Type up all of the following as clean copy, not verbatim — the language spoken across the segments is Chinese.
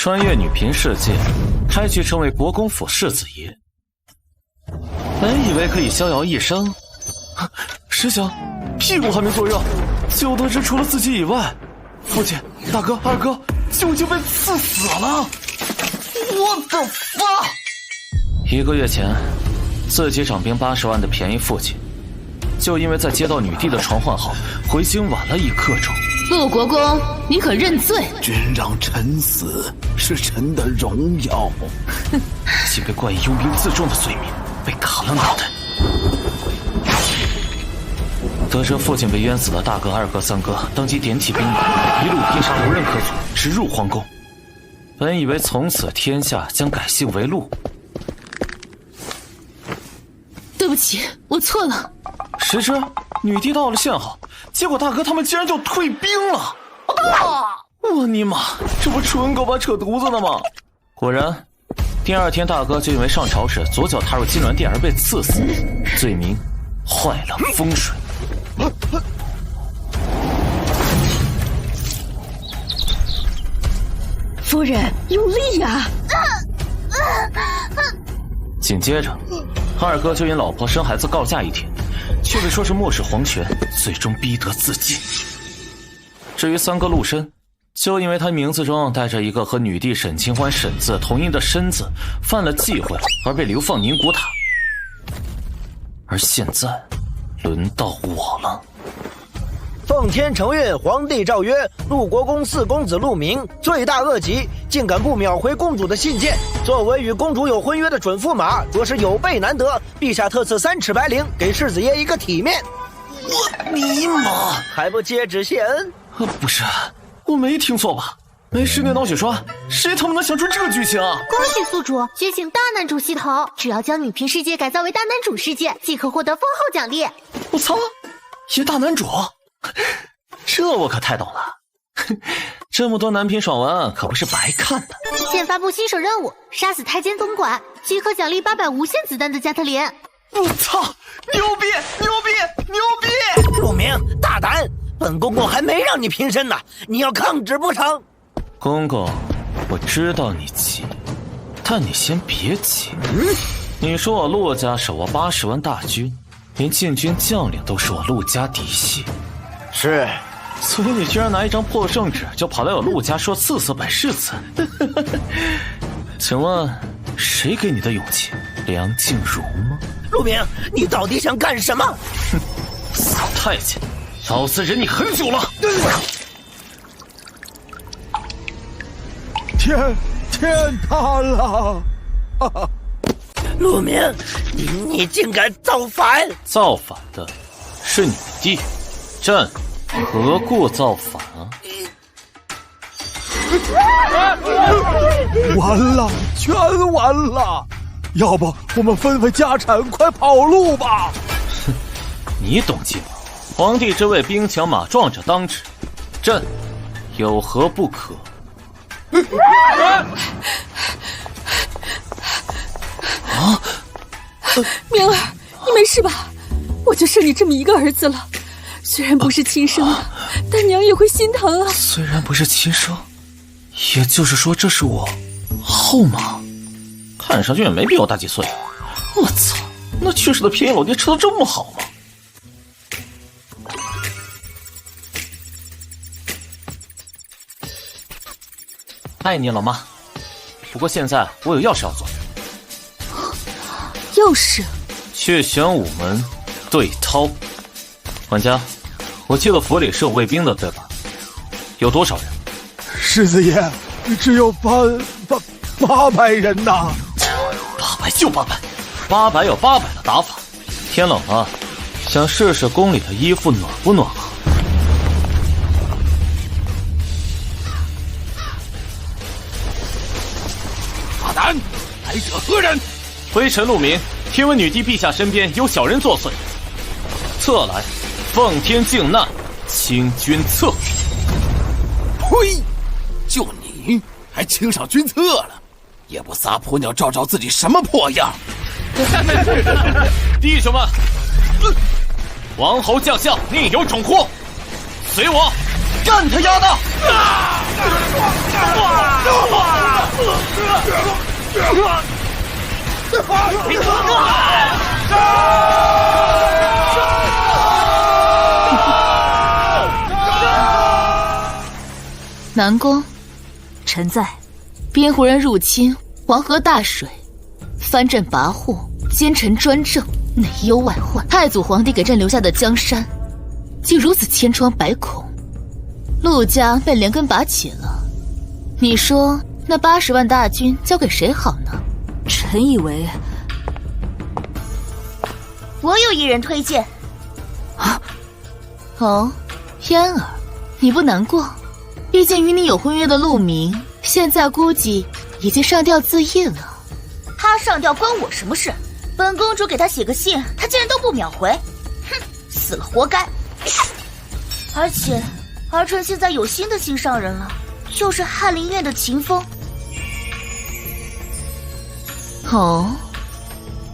穿越女频世界，开局成为国公府世子爷。本以为可以逍遥一生，石想屁股还没坐热，就得知除了自己以外，父亲、大哥、二哥就已经被刺死了。我的妈！1个月前，自己长兵80万的便宜父亲，就因为在接到女帝的传唤后，回京晚了1刻钟。陆国公，您可认罪？君让臣死是臣的荣耀。竟被冠以拥兵自重的罪名，被砍了脑袋。得知父亲被冤死的大哥、二哥、三哥，当即点起兵马，一路拼杀无人可阻，直入皇宫。本以为从此天下将改姓为陆。对不起，我错了。谁知女帝到了县后，结果大哥他们竟然就退兵了。我尼玛，这不纯狗把扯犊子呢吗？果然，第2天大哥就因为上朝时左脚踏入金銮殿而被刺死，罪名坏了风水。夫人，用力呀！紧接着，二哥就因老婆生孩子告假1天，却被说是漠视皇权，最终逼得自尽。至于三哥陆深，就因为他名字中带着一个和女帝沈清欢沈字同音的申字，犯了忌讳而被流放宁古塔。而现在，轮到我了。奉天承运，皇帝诏曰：陆国公4公子陆明罪大恶极，竟敢不秒回公主的信件。作为与公主有婚约的准驸马，着实有备难得。陛下特赐3尺白绫，给世子爷一个体面。我尼玛，还不接旨谢恩？不是，我没听错吧？没10年脑血栓，谁他妈能想出这个剧情啊？恭喜宿主觉醒大男主系统，只要将女频世界改造为大男主世界，即可获得丰厚奖励。我操，也大男主？这我可太懂了，这么多男频爽文可不是白看的。现发布新手任务，杀死太监总管，即可奖励800无限子弹的加特林。我操，牛逼牛逼牛逼！陆明大胆，本公公还没让你平身呢，你要抗旨不成？公公，我知道你急，但你先别急。你说我陆家手握80万大军，连禁军将领都是我陆家嫡系。是，所以你居然拿一张破圣旨就跑来我陆家说赐死本世子？请问谁给你的勇气？梁静茹吗？陆明，你到底想干什么？哼，死太监，老子忍你很久了。天塌了！陆明，你竟敢造反！造反的是女帝，朕何故造反啊？完了，全完了！要不我们分分家产，快跑路吧！哼，你懂计谋？皇帝之位，兵强马壮者当之，朕有何不可？啊！明儿，你没事吧？我就剩你这么一个儿子了，虽然不是亲生的，但娘也会心疼啊。虽然不是亲生，也就是说这是我后妈，看上去也没比我大几岁。我操，那去世的便宜老爹吃的这么好吗？爱你老妈，不过现在我有要事要做。钥匙？去玄武门对涛。管家，我记得府里是有卫兵的，对吧？有多少人？世子爷，只有800人呐。800就800有800的打法。天冷了，想试试宫里的衣服暖不暖和？大胆！来者何人？微臣陆明，听闻女帝陛下身边有小人作祟，特来奉天靖难，清君侧。呸！就你还清上军册了，也不撒泼鸟照自己什么破样！弟兄们，王侯将相宁有种乎？随我干他丫的！南宫，臣在。边胡人入侵黄河大水，藩镇跋扈，奸臣专政，内忧外患。太祖皇帝给朕留下的江山，竟如此千疮百孔，陆家被连根拔起了。你说那80万大军交给谁好呢？臣以为，我有一人推荐。哦，嫣儿，你不难过？毕竟与你有婚约的陆明，现在估计已经上吊自缢了。他上吊关我什么事？本公主给他写个信，他竟然都不秒回，哼，死了活该。而且，儿臣现在有新的心上人了，就是翰林院的秦风。哦，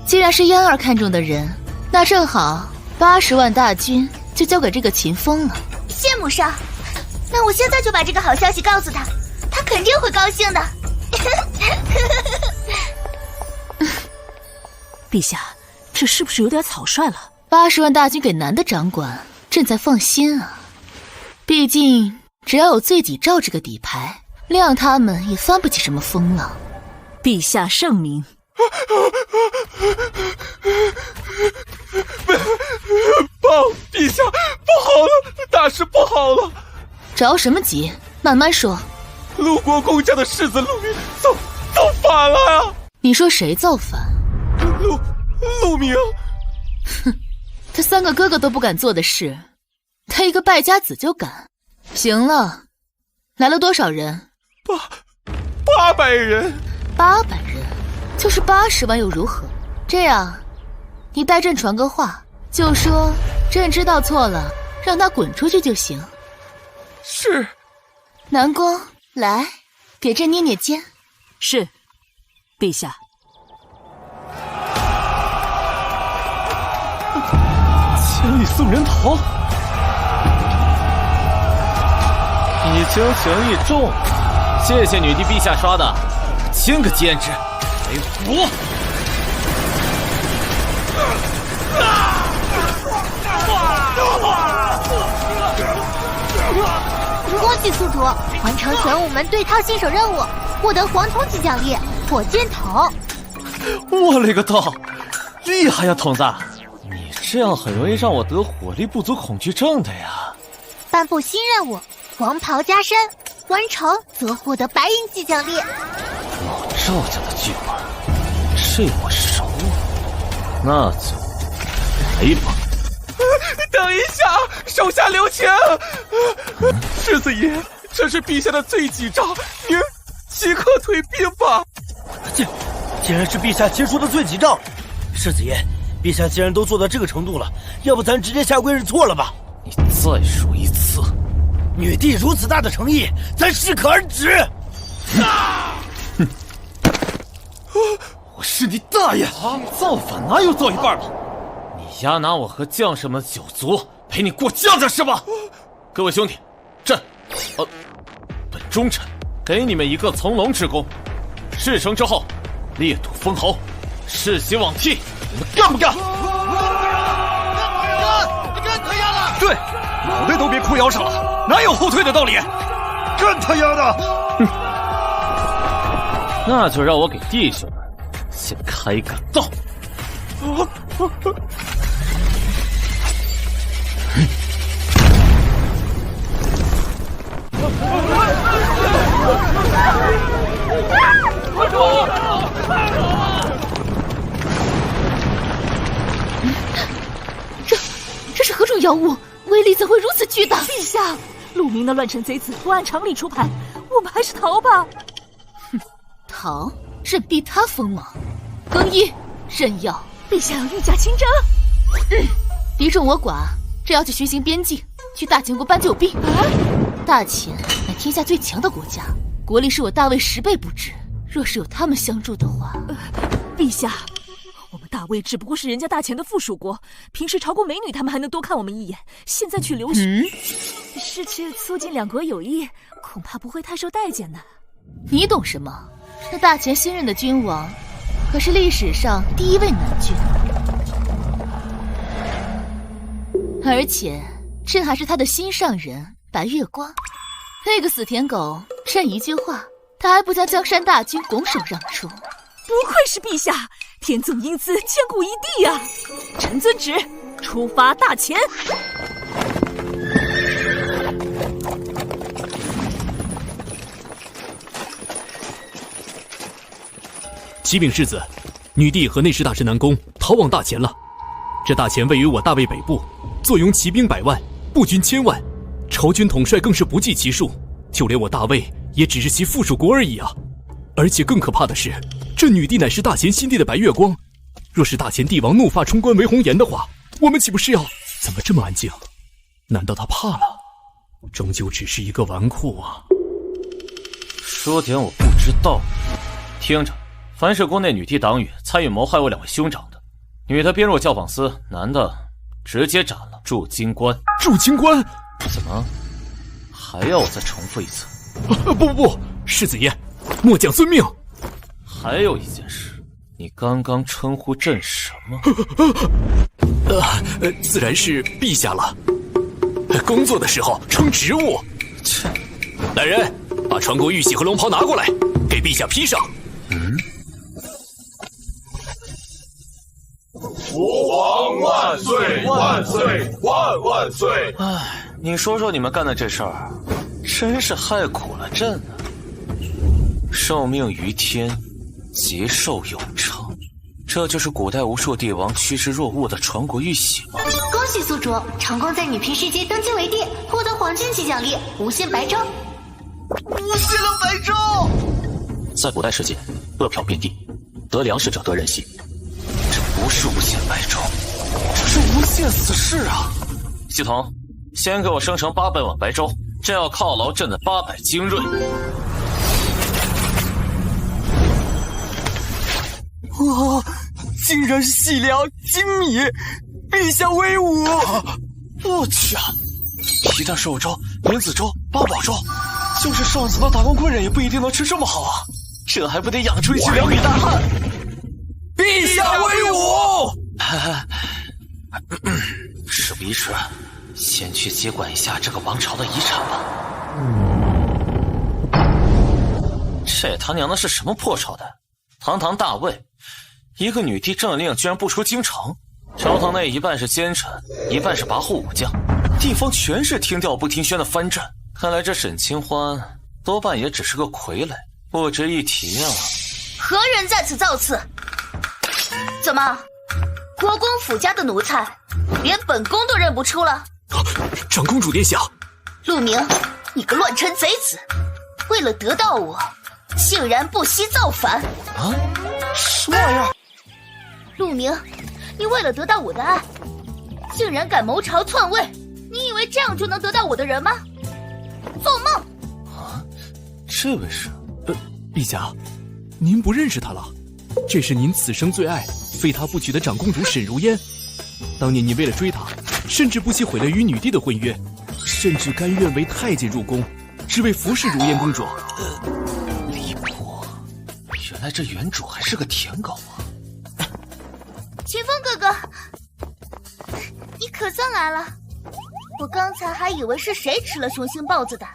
既然是嫣儿看中的人，那正好，80万大军就交给这个秦风了。谢母上，那我现在就把这个好消息告诉他，他肯定会高兴的。陛下，这是不是有点草率了？80万大军给男的掌管，朕才放心啊。毕竟只要有罪己诏这个底牌，谅他们也翻不起什么风浪。陛下圣明。陛下，不好了，大事不好了！着什么急？慢慢说。陆国公家的世子陆明造反了呀！你说谁造反？陆明。哼，他3个哥哥都不敢做的事，他一个败家子就敢。行了，来了多少人800人。800人，就是80万又如何？这样，你代朕传个话，就说朕知道错了，让他滚出去就行。是。南宫，来，给朕捏捏肩。是，陛下。千里送人头，以情情意重，谢谢女帝陛下刷的1000个兼职，为福。恭喜宿主完成玄武门对套新手任务，获得黄铜级奖励火箭筒。我勒个刀，厉害呀，筒子！你这样很容易让我得火力不足恐惧症的呀。颁布新任务，黄袍加身，完成则获得白银级奖励。老赵家的剧本，这我熟啊，那就来吧。等一下，手下留情！世子爷，这是陛下的罪己诏，您即刻退兵吧。竟然是陛下杰出的罪己诏，世子爷，陛下既然都做到这个程度了，要不咱直接下跪认错了吧？你再说一次！女帝如此大的诚意，咱适可而止。哼！我是你大爷！造反哪有做一半的？你丫拿我和将士们的酒足陪你过江家是吧？各位兄弟，朕，本忠臣给你们一个从龙之功，事成之后，烈土封侯，世袭罔替，你们干不干？干他丫的！对，脑袋都别哭腰上了，哪有后退的道理？干他丫的！哼，那就让我给弟兄们先开个道。这是何种妖物？威力怎会如此巨大？陛下，陆明的乱臣贼子不按常理出牌，我们还是逃吧。哼，逃？朕逼他锋芒。更衣，朕要陛下要御驾亲征。敌众我寡，朕要去巡行边境，去大秦国搬救兵。大秦乃天下最强的国家，国力是我大魏10倍不止。若是有他们相助的话，陛下，我们大魏只不过是人家大秦的附属国，平时朝贡美女他们还能多看我们一眼，现在去留学，是去促进两国友谊，恐怕不会太受待见的。你懂什么？那大前新任的君王，可是历史上第一位男君，而且这还是他的心上人白月光。那个死舔狗，这一句话，他还不将江山大军拱手让出？不愧是陛下，天纵英姿，千古一帝呀！臣遵旨，出发大前。启禀世子，女帝和内侍大臣南宫逃往大前了。这大前位于我大魏北部，坐拥骑兵100万，步军1000万，朝军统帅更是不计其数，就连我大魏也只是其附属国而已啊！而且更可怕的是，这女帝乃是大前新帝的白月光。若是大前帝王怒发冲冠为红颜的话，我们岂不是要……怎么这么安静？难道他怕了？终究只是一个纨绔啊！说点我不知道的，听着。凡是国内女帝党羽参与谋害我2位兄长的，女的编入教坊司，男的直接斩了，驻京官。驻京官？怎么还要我再重复一次？不，世子爷，末将遵命。还有一件事，你刚刚称呼朕什么？自然是陛下了。工作的时候称职务。切！来人，把传国玉玺和龙袍拿过来，给陛下披上。国王万岁万岁万岁！哎，你说说你们干的这事儿，真是害苦了朕啊！受命于天，劫寿有成，这就是古代无数帝王趋之若鹜的传国玉玺吗？恭喜宿主成功在女频世界登基为帝，获得黄金级奖励无限白粥。无限的白粥！在古代世界，饿殍遍地，得粮食者得人心。这不是无限白粥，这是无限死士啊！系统，先给我生成800碗白粥，这要犒劳朕的800精锐。哇，竟然是细粮精米，陛下威武！我去啊！皮蛋瘦肉粥、莲子粥、八宝粥，就是上层的打工工人也不一定能吃这么好啊！这还不得养出一群2米大汉？陛下威武！事不宜迟，先去接管一下这个王朝的遗产吧。这他娘的是什么破朝代？堂堂大魏，一个女帝政令居然不出京城，朝堂内一半是奸臣，一半是跋扈武将，地方全是听调不听宣的藩镇。看来这沈清欢多半也只是个傀儡，不值一提啊。何人在此造次？怎么，国公府家的奴才，连本宫都认不出了？长公主殿下，陆明，你个乱臣贼子，为了得到我，竟然不惜造反！啊，什么玩意儿？陆明，你为了得到我的爱，竟然敢谋朝篡位，你以为这样就能得到我的人吗？做梦！啊，这位是？陛下，您不认识她了？这是您此生最爱、非她不娶的长公主沈如烟。当年你为了追她，甚至不惜毁了与女帝的婚约，甚至甘愿为太监入宫，只为服侍如烟公主。离谱！原来这原主还是个舔狗啊！秦风哥哥，你可算来了！我刚才还以为是谁吃了雄心豹子胆，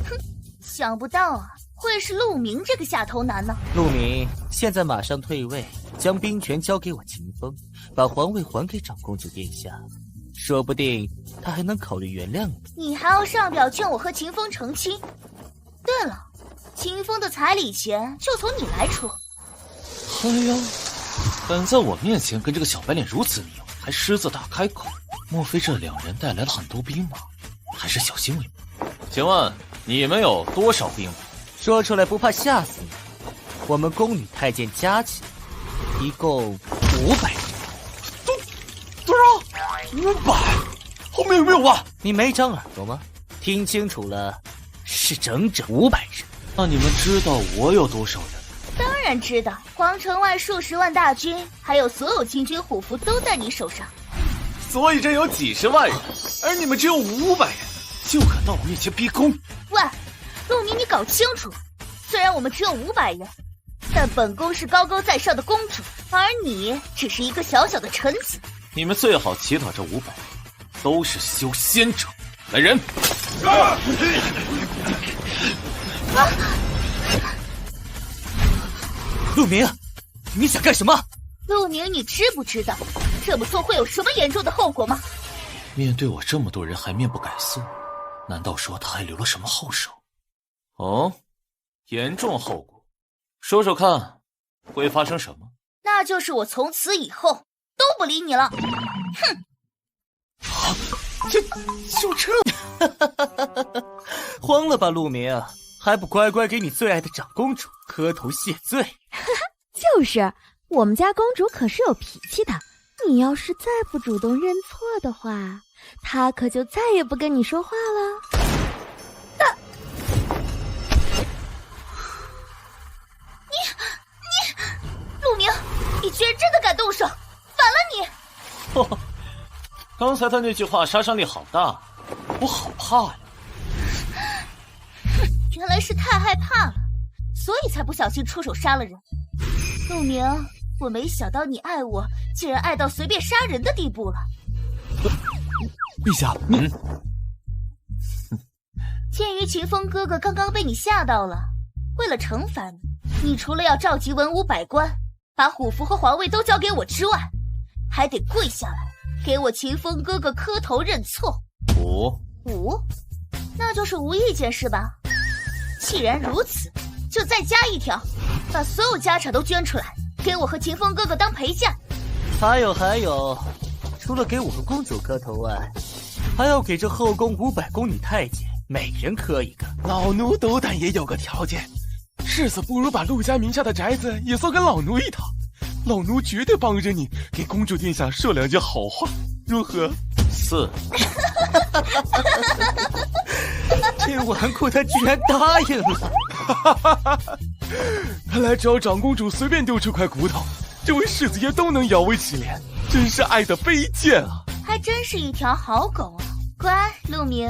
哼，想不到啊，会是陆明这个下头男呢。陆明，现在马上退位，将兵权交给我秦风，把皇位还给长公主殿下，说不定他还能考虑原谅你。你还要上表劝我和秦风成亲？对了，秦风的彩礼钱就从你来出。哎呦，敢在我面前跟这个小白脸如此拧，还狮子大开口，莫非这2人带来了很多兵马？还是小心为妙？请问你们有多少兵马？说出来不怕吓死你。我们宫女太监加起来一共500人。多少？500？后面有没有啊？你没长耳朵吗？听清楚了，是整整500人。那你们知道我有多少人？当然知道，皇城外数十万大军，还有所有禁军虎符都在你手上。所以朕有几十万人，而你们只有500人，就敢到我面前逼宫？喂，陆明，你搞清楚，虽然我们只有500人，但本宫是高高在上的公主，而你只是一个小小的臣子。你们最好祈祷这500都是修仙者。来人！陆明，你想干什么？陆明，你知不知道这么做会有什么严重的后果吗？面对我这么多人还面不改色，难道说他还留了什么后手？哦，严重后果，说说看，会发生什么？那就是我从此以后都不理你了。哼！就这，慌了吧，陆明？还不乖乖给你最爱的长公主磕头谢罪？就是，我们家公主可是有脾气的。你要是再不主动认错的话，她可就再也不跟你说话了。陆明，你居然真的敢动手，反了你！刚才他那句话杀伤力好大，我好怕呀！原来是太害怕了，所以才不小心出手杀了人。陆明，我没想到你爱我，竟然爱到随便杀人的地步了。陛下，鉴于秦风哥哥刚刚被你吓到了，为了惩罚你，你除了要召集文武百官，把虎符和皇位都交给我之外，还得跪下来给我秦风哥哥磕头认错。5，那就是无意见是吧？既然如此，就再加一条，把所有家产都捐出来，给我和秦风哥哥当陪嫁。还有，除了给我和公主磕头外，还要给这后宫500宫女太监每人磕一个。老奴斗胆也有个条件，誓死不如把陆家名下的宅子也送给老奴一套。老奴绝对帮着你给公主殿下说2句好话，如何？4。这纨绔他居然答应了！看来只要长公主随便丢出块骨头，这位世子爷都能摇尾乞怜，真是爱的卑贱啊！还真是一条好狗啊！乖，陆明，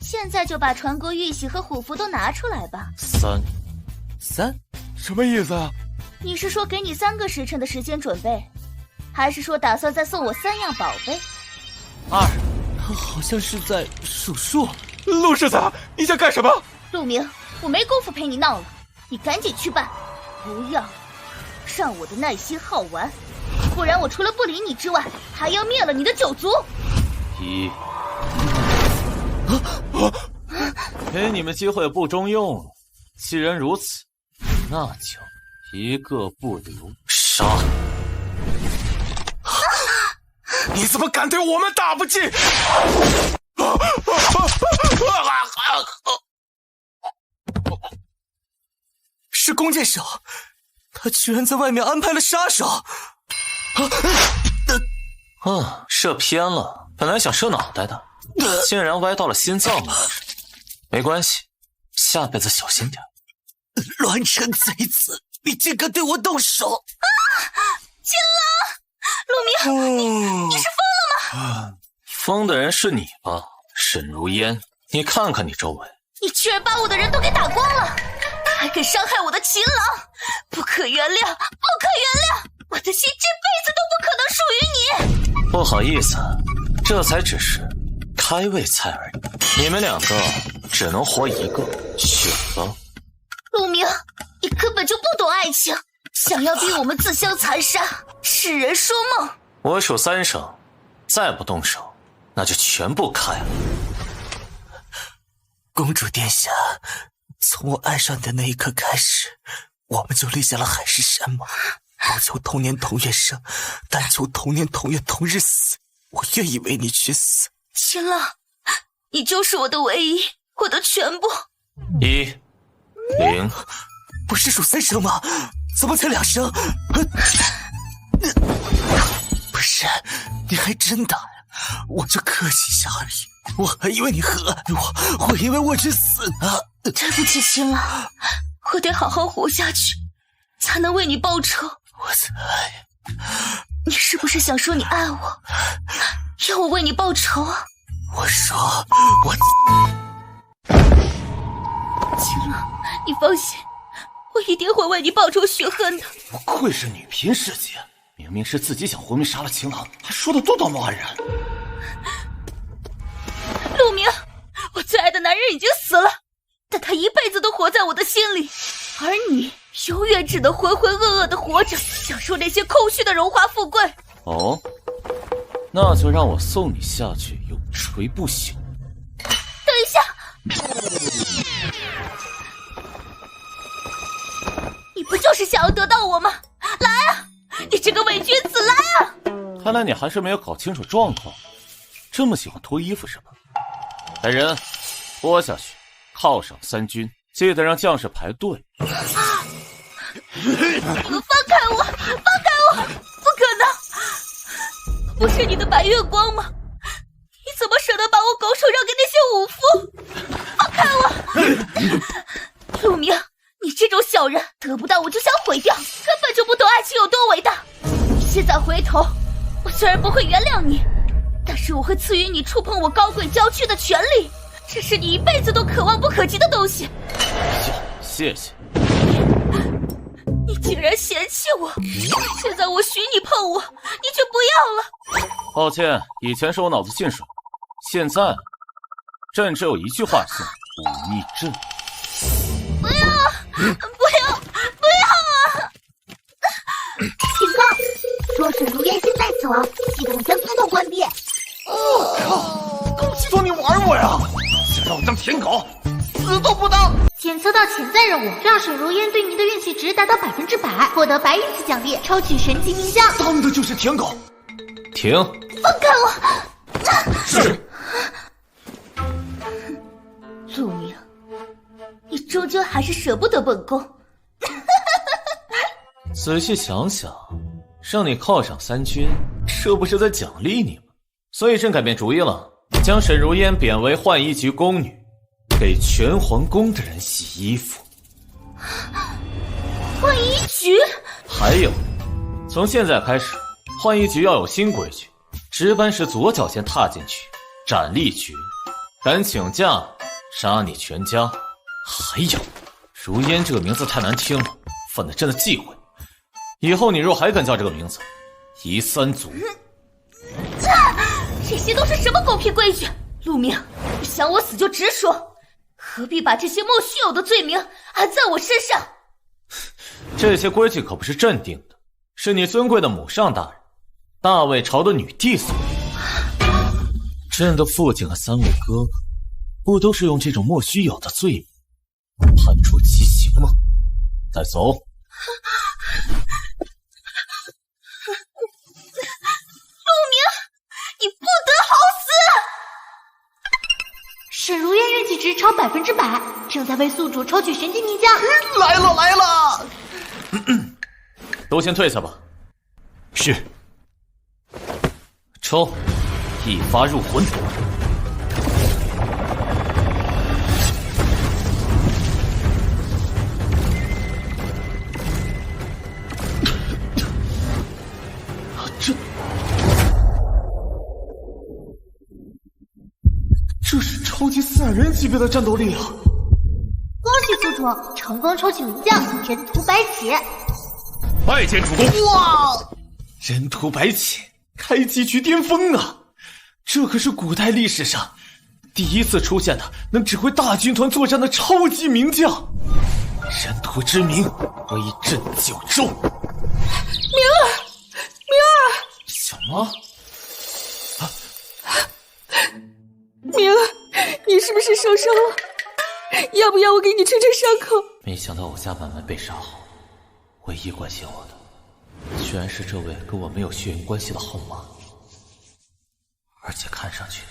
现在就把传国玉玺和虎符都拿出来吧。3，什么意思啊？你是说给你3个时辰的时间准备，还是说打算再送我3样宝贝？2，他好像是在数数。陆世子，你想干什么？陆明，我没工夫陪你闹了，你赶紧去办，不要让我的耐心耗完，不然我除了不理你之外，还要灭了你的9族。1，给你们机会不中用了，既然如此，那就一个不留，杀！你怎么敢对我们大不敬？是弓箭手，他居然在外面安排了杀手。射偏了，本来想射脑袋的，竟然歪到了心脏位置。没关系，下辈子小心点。乱臣贼子，你竟敢对我动手！秦朗，陆明，你是疯了吗？疯的人是你吧，沈如烟。你看看你周围，你居然把我的人都给打光了，还敢伤害我的秦朗，不可原谅，不可原谅！我的心这辈子都不可能属于你。不好意思，这才只是开胃菜而已，你们2个只能活1个，选吧。陆明，你根本就不懂爱情，想要逼我们自相残杀，痴人说梦。我数3声，再不动手，那就全部开了。公主殿下，从我爱上你的那一刻开始，我们就立下了海誓山盟，不求同年同月生，但求同年同月同日死。我愿意为你去死。秦朗，你就是我的唯一，我的全部。1、0，不是数3声吗？怎么才2声？不是，你还真打呀？我就客气一下而已。我还以为你和爱我，我以为我去死呢。对不起，秦朗，我得好好活下去，才能为你报仇。我猜，你是不是想说你爱我，让我为你报仇啊？我说秦朗，你放心，我一定会为你报仇雪恨的。不愧是女频世界，明明是自己想活命杀了情郎，还说得多道貌岸然。陆明，我最爱的男人已经死了，但他一辈子都活在我的心里，而你永远只能浑浑噩噩的活着，享受那些空虚的荣华富贵。哦，那就让我送你下去，永垂不朽。等一下，你不就是想要得到我吗？来啊，你这个伪君子，来啊！看来你还是没有搞清楚状况，这么喜欢脱衣服是吧？来人，脱下去，犒赏三军，记得让将士排队。放开我！放开我！不可能！不是你的白月光吗？你怎么舍得把我拱手让给那些武夫？放开我！陆明，你这种小人，得不到我就想毁掉，根本就不懂爱情有多伟大。你现在回头，我虽然不会原谅你，但是我会赐予你触碰我高贵娇躯的权利，这是你一辈子都可望不可及的东西。谢谢。你竟然嫌弃我，现在我许你碰我，你却不要了。抱歉，以前是我脑子进水，现在朕只有一句话送：忤逆朕。不要！不要！不要啊！警告！若是如烟心再死亡，系统将自动关闭。我靠！狗屁说你玩我呀！想让我当舔狗，死都不当！检测到潜在任务，让沈如烟对您的运气值达到100%，获得白运气奖励，抽取神级名将。当的就是舔狗。停！放开我！是。陆明，你终究还是舍不得本宫。仔细想想，让你犒赏三军，这不是在奖励你吗？所以朕改变主意了，将沈如烟贬为浣衣局宫女，给全皇宫的人洗衣服。浣衣局？还有，从现在开始，浣衣局要有新规矩，值班时左脚先踏进去，斩立决，敢请假，杀你全家。还有，如烟这个名字太难听了，犯了朕的忌讳。以后你若还敢叫这个名字，夷三族。这些都是什么狗屁规矩？陆明，你想我死就直说，何必把这些莫须有的罪名安在我身上？这些规矩可不是朕定的，是你尊贵的母上大人，大魏朝的女帝所定。朕的父亲和3位哥哥，不都是用这种莫须有的罪名判处极刑吗？带走。你不得好死！沈如烟运气值超100%，正在为宿主抽取神级名将。来了来了！都先退下吧。是。抽，一发入魂。这是超级赛亚人级别的战斗力啊！恭喜宿主成功抽取名将人屠白起。拜见主公！哇，人屠白起，开局局巅峰啊！这可是古代历史上第一次出现的能指挥大军团作战的超级名将。人屠之名，威震九州。明儿，明儿，什么？明儿，你是不是受伤了？要不要我给你撑撑伤口？没想到我家满满被杀后，唯一关心我的，居然是这位跟我没有血缘关系的后妈，而且看上去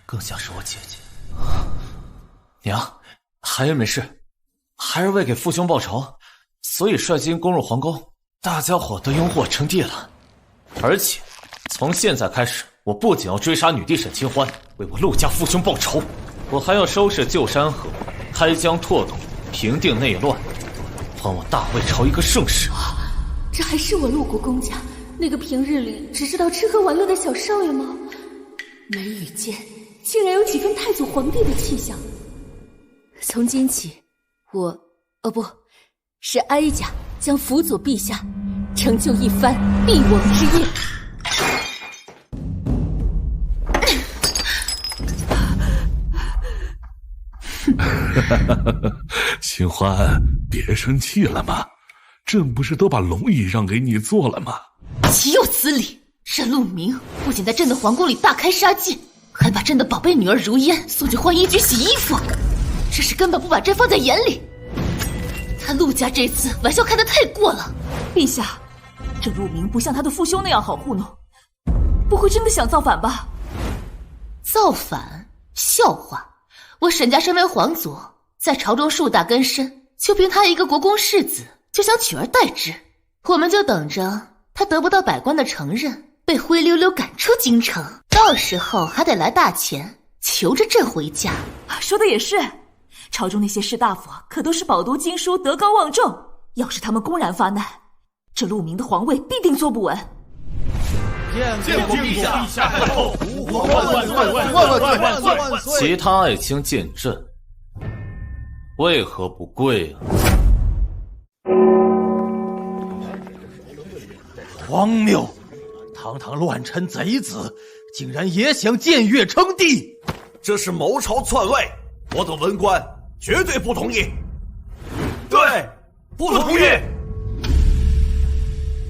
更像是我姐姐。娘，孩儿没事，孩儿为给父兄报仇，所以率军攻入皇宫，大家伙都拥护我称帝了。而且从现在开始，我不仅要追杀女帝沈清欢，为我陆家父兄报仇，我还要收拾旧山河，开疆拓土，平定内乱，还我大魏朝一个盛世。这还是我陆国公家那个平日里只知道吃喝玩乐的小少爷吗？眉宇间竟然有几分太祖皇帝的气象。从今起，不，是哀家将辅佐陛下，成就一番帝王之业。新欢，别生气了嘛，朕不是都把龙椅让给你坐了吗？岂有此理！这陆明不仅在朕的皇宫里大开杀戒，还把朕的宝贝女儿如烟送去浣衣局洗衣服，这是根本不把朕放在眼里。他陆家这次玩笑开得太过了。陛下，这陆明不像他的父兄那样好糊弄，不会真的想造反吧？造反？笑话！我沈家身为皇族，在朝中树大根深，就凭他一个国公世子就想取而代之，我们就等着他得不到百官的承认，被灰溜溜赶出京城，到时候还得来大钱求着朕回家。说的也是，朝中那些士大夫可都是饱读经书，德高望重，要是他们公然发难，这陆明的皇位必定坐不稳。见过陛下，太后，吾皇万岁万岁万岁！其他爱卿见朕，为何不跪啊？荒谬！堂堂乱臣贼子，竟然也想僭越称帝，这是谋朝篡位，我等文官绝对不同意。对，不同意。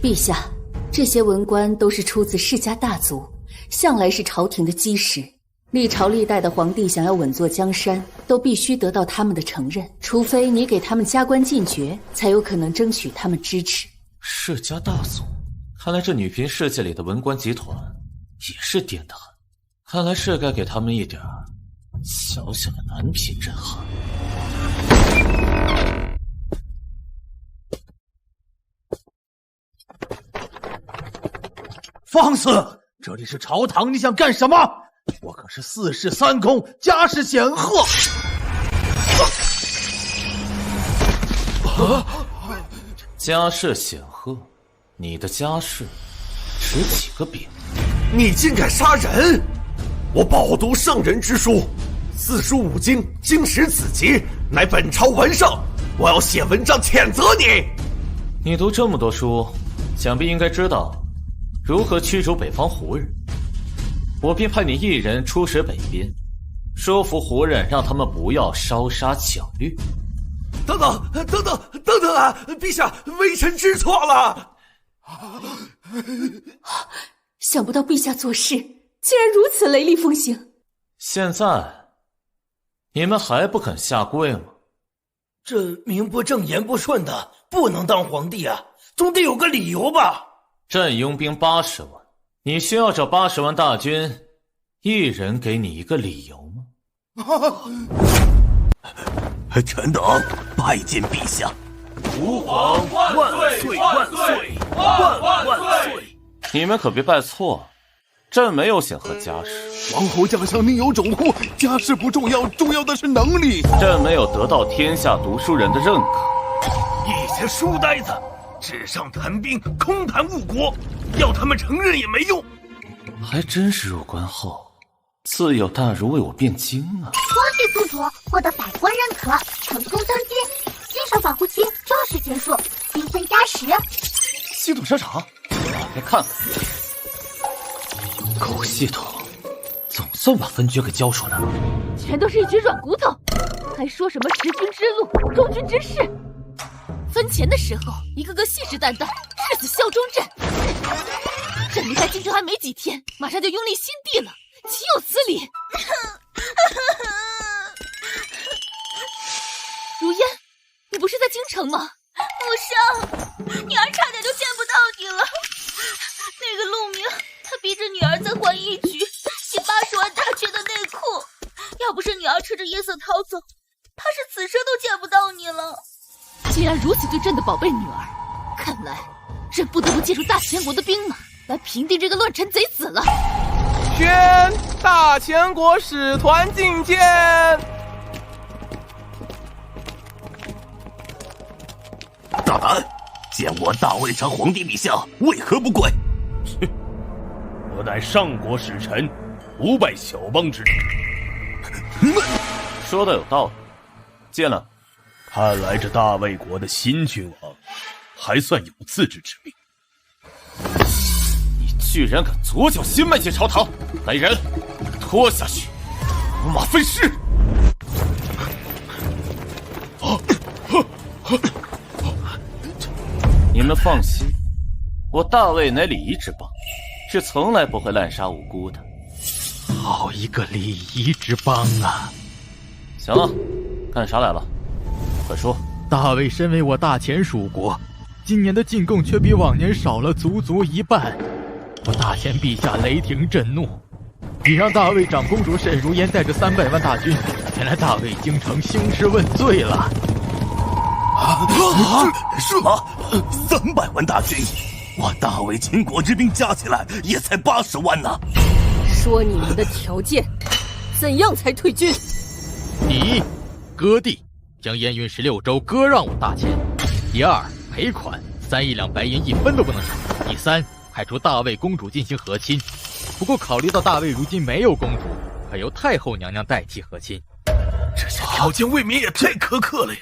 陛下，这些文官都是出自世家大族，向来是朝廷的基石。历朝历代的皇帝想要稳坐江山，都必须得到他们的承认，除非你给他们加官进爵，才有可能争取他们支持。世家大族，看来这女频世界里的文官集团也是颠得很，看来是该给他们一点小小的男频震撼。放肆！这里是朝堂，你想干什么？我可是4世3公，家世显赫。家世显赫，你的家世值几个饼？你竟敢杀人！我饱读圣人之书，4书5经，经史子集，乃本朝文圣。我要写文章谴责你。你读这么多书，想必应该知道如何驱逐北方胡人。我便派你一人出使北边，说服胡人，让他们不要烧杀抢掠。等等啊！陛下，微臣知错了。想不到陛下做事竟然如此雷厉风行。现在你们还不肯下跪吗？这名不正言不顺的，不能当皇帝啊，总得有个理由吧？朕拥兵80万，你需要这80万大军，一人给你一个理由吗？臣等拜见陛下。吾皇万岁万岁万岁！你们可别拜错了，朕没有显赫家世。王侯将相宁有种乎？家世不重要，重要的是能力。朕没有得到天下读书人的认可。一些书呆子，纸上谈兵，空谈误国，要他们承认也没用。还真是入关后，自有大儒为我辩经啊！皇帝速主，获得百官认可，成功登基，新手保护期正式结束，积分加10。系统设厂，来看看。狗系统，总算把分爵给交出来了。全都是一群软骨头，还说什么识君之路，忠君之事。分钱的时候，一个个信誓旦旦，誓死效忠朕。朕离开京城还没几天，马上就拥立新帝了，岂有此理！如烟，你不是在京城吗？母上，女儿差点就见不到你了。那个陆明，他逼着女儿在浣衣局洗80万大缺的内裤，要不是女儿吃着夜色逃走，怕是此生都见不到你了。既然如此对朕的宝贝女儿，看来朕不得不借助大秦国的兵马来平定这个乱臣贼子了。宣大秦国使团觐见。大胆！见我大魏朝皇帝陛下，为何不跪？我乃上国使臣，不拜小邦之礼。说的有道理。进来。看来这大魏国的新君王还算有自知之明。你居然敢左脚先迈进朝堂，来人，拖下去，五马分尸！你们放心，我大魏乃礼仪之邦，是从来不会滥杀无辜的。好一个礼仪之邦啊！行了，干啥来了？快说。大魏身为我大前属国，今年的进贡却比往年少了足足一半。我大前陛下雷霆震怒，你让大魏长公主沈如烟带着300万大军前来大魏京城兴师问罪了。什么？300万大军？我大魏秦国之兵加起来也才80万呢。说你们的条件，怎样才退军？第一，割地，将燕云16州割让我大前；第二，赔款3亿两白银1分都不能少；第三，派出大魏公主进行和亲。不过考虑到大魏如今没有公主，可由太后娘娘代替和亲。这些条件未免也太苛刻了呀！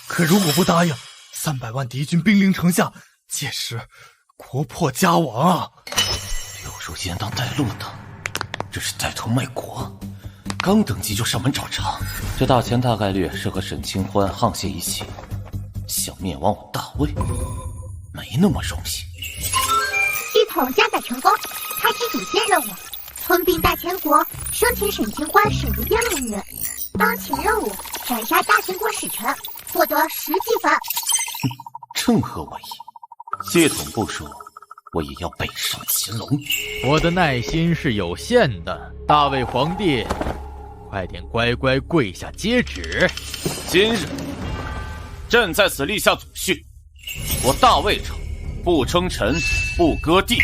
可如果不答应，300万敌军兵临城下，届时国破家亡啊！刘如烟当带路的，这是带头卖国，刚登基就上门找茬。这大前大概率是和沈清欢沆瀣一气，想灭亡我大魏，没那么容易。系统加载成功，开启主线任务：吞并大前国，生擒沈清欢、沈如烟美女。当前任务：斩杀大前国使臣，获得10积分。正合我意，系统不说，我也要北上擒龙。我的耐心是有限的，大魏皇帝，快点乖乖跪下接旨。今日朕在此立下祖训：我大魏朝不称臣，不割地，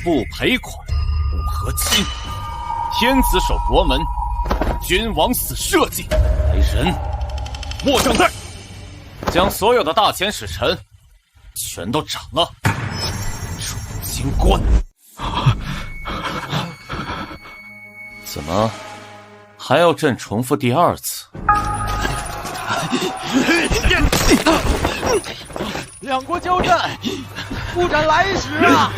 不赔款，不和亲。天子守国门，君王死社稷。来人，握正带，将所有的大前使臣全都斩了，入京关。怎么还要朕重复第2次？两国交战，不斩来使啊！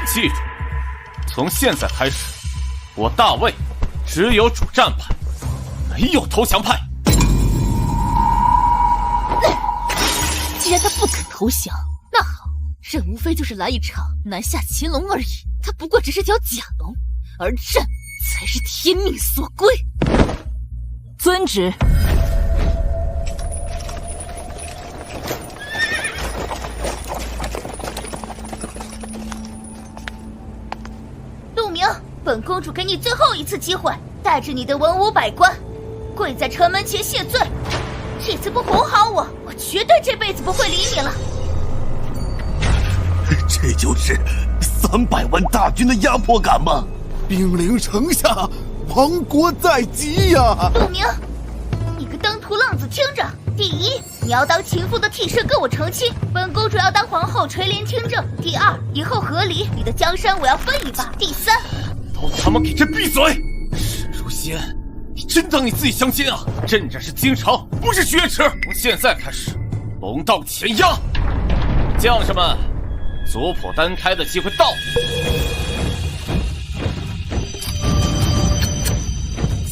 记住，从现在开始，我大魏只有主战派，没有投降派。既然他不肯投降，那好，朕无非就是来一场南下擒龙而已。他不过只是条假龙，而朕才是天命所归。遵旨。陆明，本公主给你最后一次机会，带着你的文武百官，跪在城门前谢罪。这次不哄好我，我绝对这辈子不会理你了。这就是300万大军的压迫感吗？兵临城下，亡国在即呀！陆明，你个登徒浪子，听着！第一，你要当情妇的替身跟我成亲，本公主要当皇后垂帘听政。第二，以后和离，你的江山我要分一半。第三，都他妈给朕闭嘴！沈如仙，你真当你自己相亲啊？朕这是京城，不是许愿池。从现在开始，龙道前压，将士们，族谱单开的机会到了。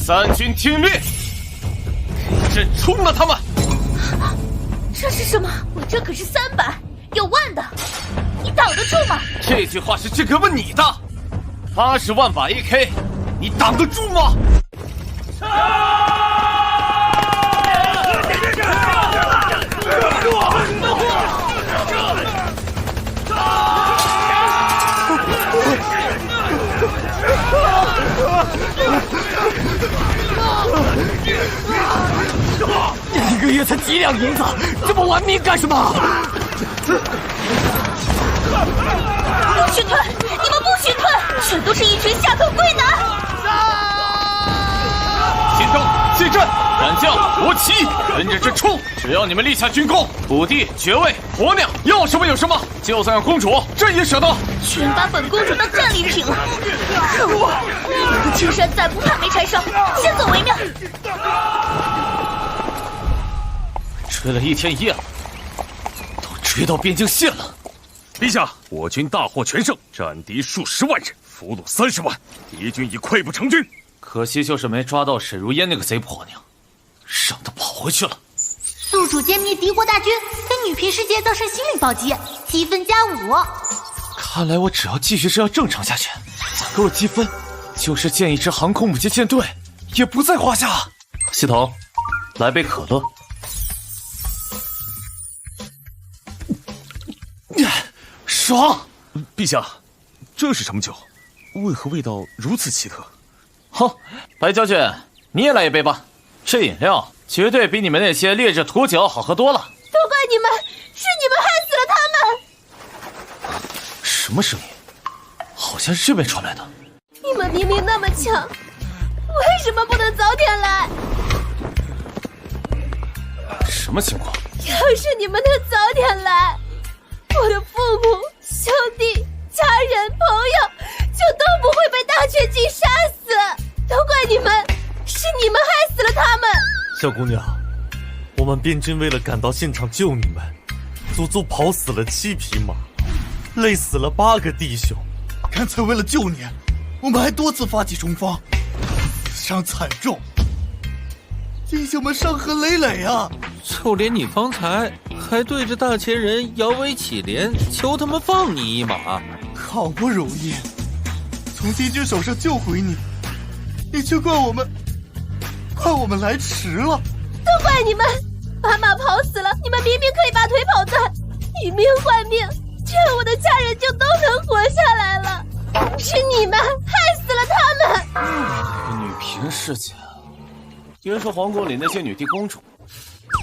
三军听令，给朕冲了他们！这是什么？我这可是300，有万的，你挡得住吗？这句话是朕哥问你的。80万把 AK， 你挡得住吗？一个月才几两银子，这么玩命干什么？不许退！你们不许退！这都是一群下头龟男！秦征，进阵，敢将国旗，跟着这冲！只要你们立下军功，土地、爵位、婆娘，要什么有什么。就算让公主，这也舍得。居然把本公主当战利品了！可恶！你的青山再不怕没柴烧，先走为妙。追了一天一夜了，都追到边境线了。陛下，我军大获全胜，战敌数10万人，俘虏30万，敌军已溃不成军。可惜就是没抓到沈如烟那个贼婆娘，让她跑回去了。宿主歼灭敌国大军，跟女频世界造成心理暴击，积分+5。看来我只要继续这样正常下去，再给我积分，就是建一支航空母舰舰队也不在话下。系统，来杯可乐。爽！陛下，这是什么酒？为何味道如此奇特？好，白将军，你也来一杯吧。这饮料绝对比你们那些劣质土酒好喝多了。都怪你们，是你们害死了他们！什么声音？好像是这边传来的。你们明明那么强，为什么不能早点来？什么情况？要是你们能早点来，我的父母、兄弟、家人、朋友就都不会被大雀鲸杀死。都怪你们，是你们害死了他们。小姑娘，我们边军为了赶到现场救你们，足足跑死了7匹马，累死了8个弟兄。刚才为了救你，我们还多次发起冲锋，死伤惨重，弟兄们伤痕累累啊！就连你刚才还对着大前人摇尾乞怜，求他们放你一马，好不容易从敌军手上救回你，你却怪我们来迟了。都怪你们，把马跑死了，你们明明可以把腿跑断，以命换命，这样我的家人就都能活下来了。是你们害死了他们。女频世界，别说皇宫里那些女帝公主，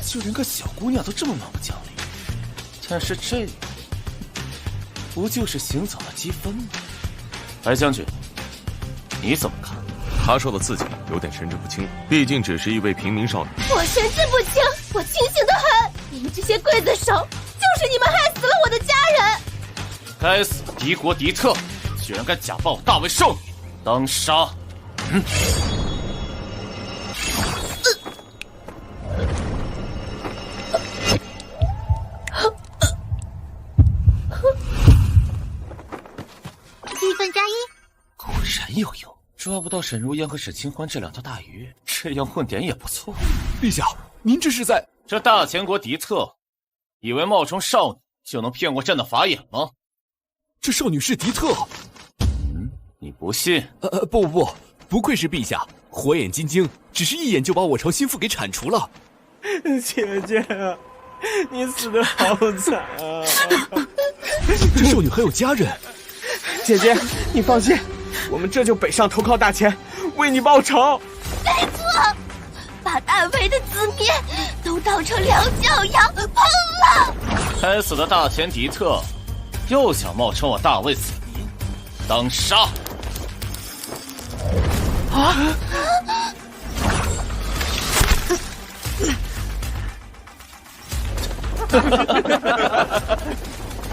就连个小姑娘都这么蛮不讲理。但是这不就是行走的积分吗？白将军，你怎么看？他受的刺激有点神志不清，毕竟只是一位平民少女。我神志不清，我清醒得很。你们这些刽子手，就是你们害死了我的家人。该死的敌国敌特，居然敢假扮我大魏少女，当杀！积分+1，果然有用。抓不到沈如烟和沈清欢这2条大鱼，这样混点也不错。陛下，您这是在……这大前国敌特，以为冒充少女就能骗过朕的法眼吗？这少女是敌特。你不信？不愧是陛下，火眼金睛，只是一眼就把我朝心腹给铲除了。姐姐啊，你死得好惨啊！这少女还有家人。姐姐，你放心，我们这就北上投靠大前，为你报仇。没错，把大魏的子民都当成两脚羊烹了。该死的大前敌特，又想冒充我大魏子民，当杀！啊！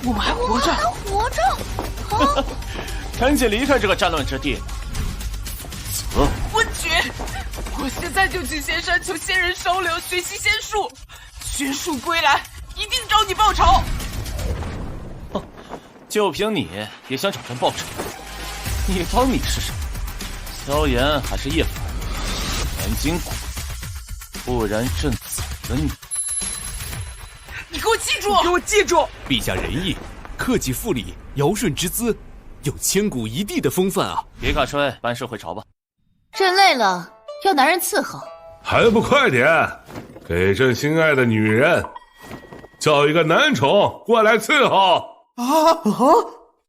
我们还活着，活着！啊！赶紧离开这个战乱之地！走！不许！我现在就去仙山求仙人收留，学习仙术。学术归来，一定找你报仇！就凭你也想找朕报仇？你当你是什么？萧炎还是叶凡？南京国，不然朕宰了你！你给我记住！给我记住！陛下仁义，克己复礼，尧舜之资，有千古一帝的风范啊！别卡吹，班师回朝吧。朕累了，要男人伺候。还不快点，给朕心爱的女人叫一个男宠过来伺候。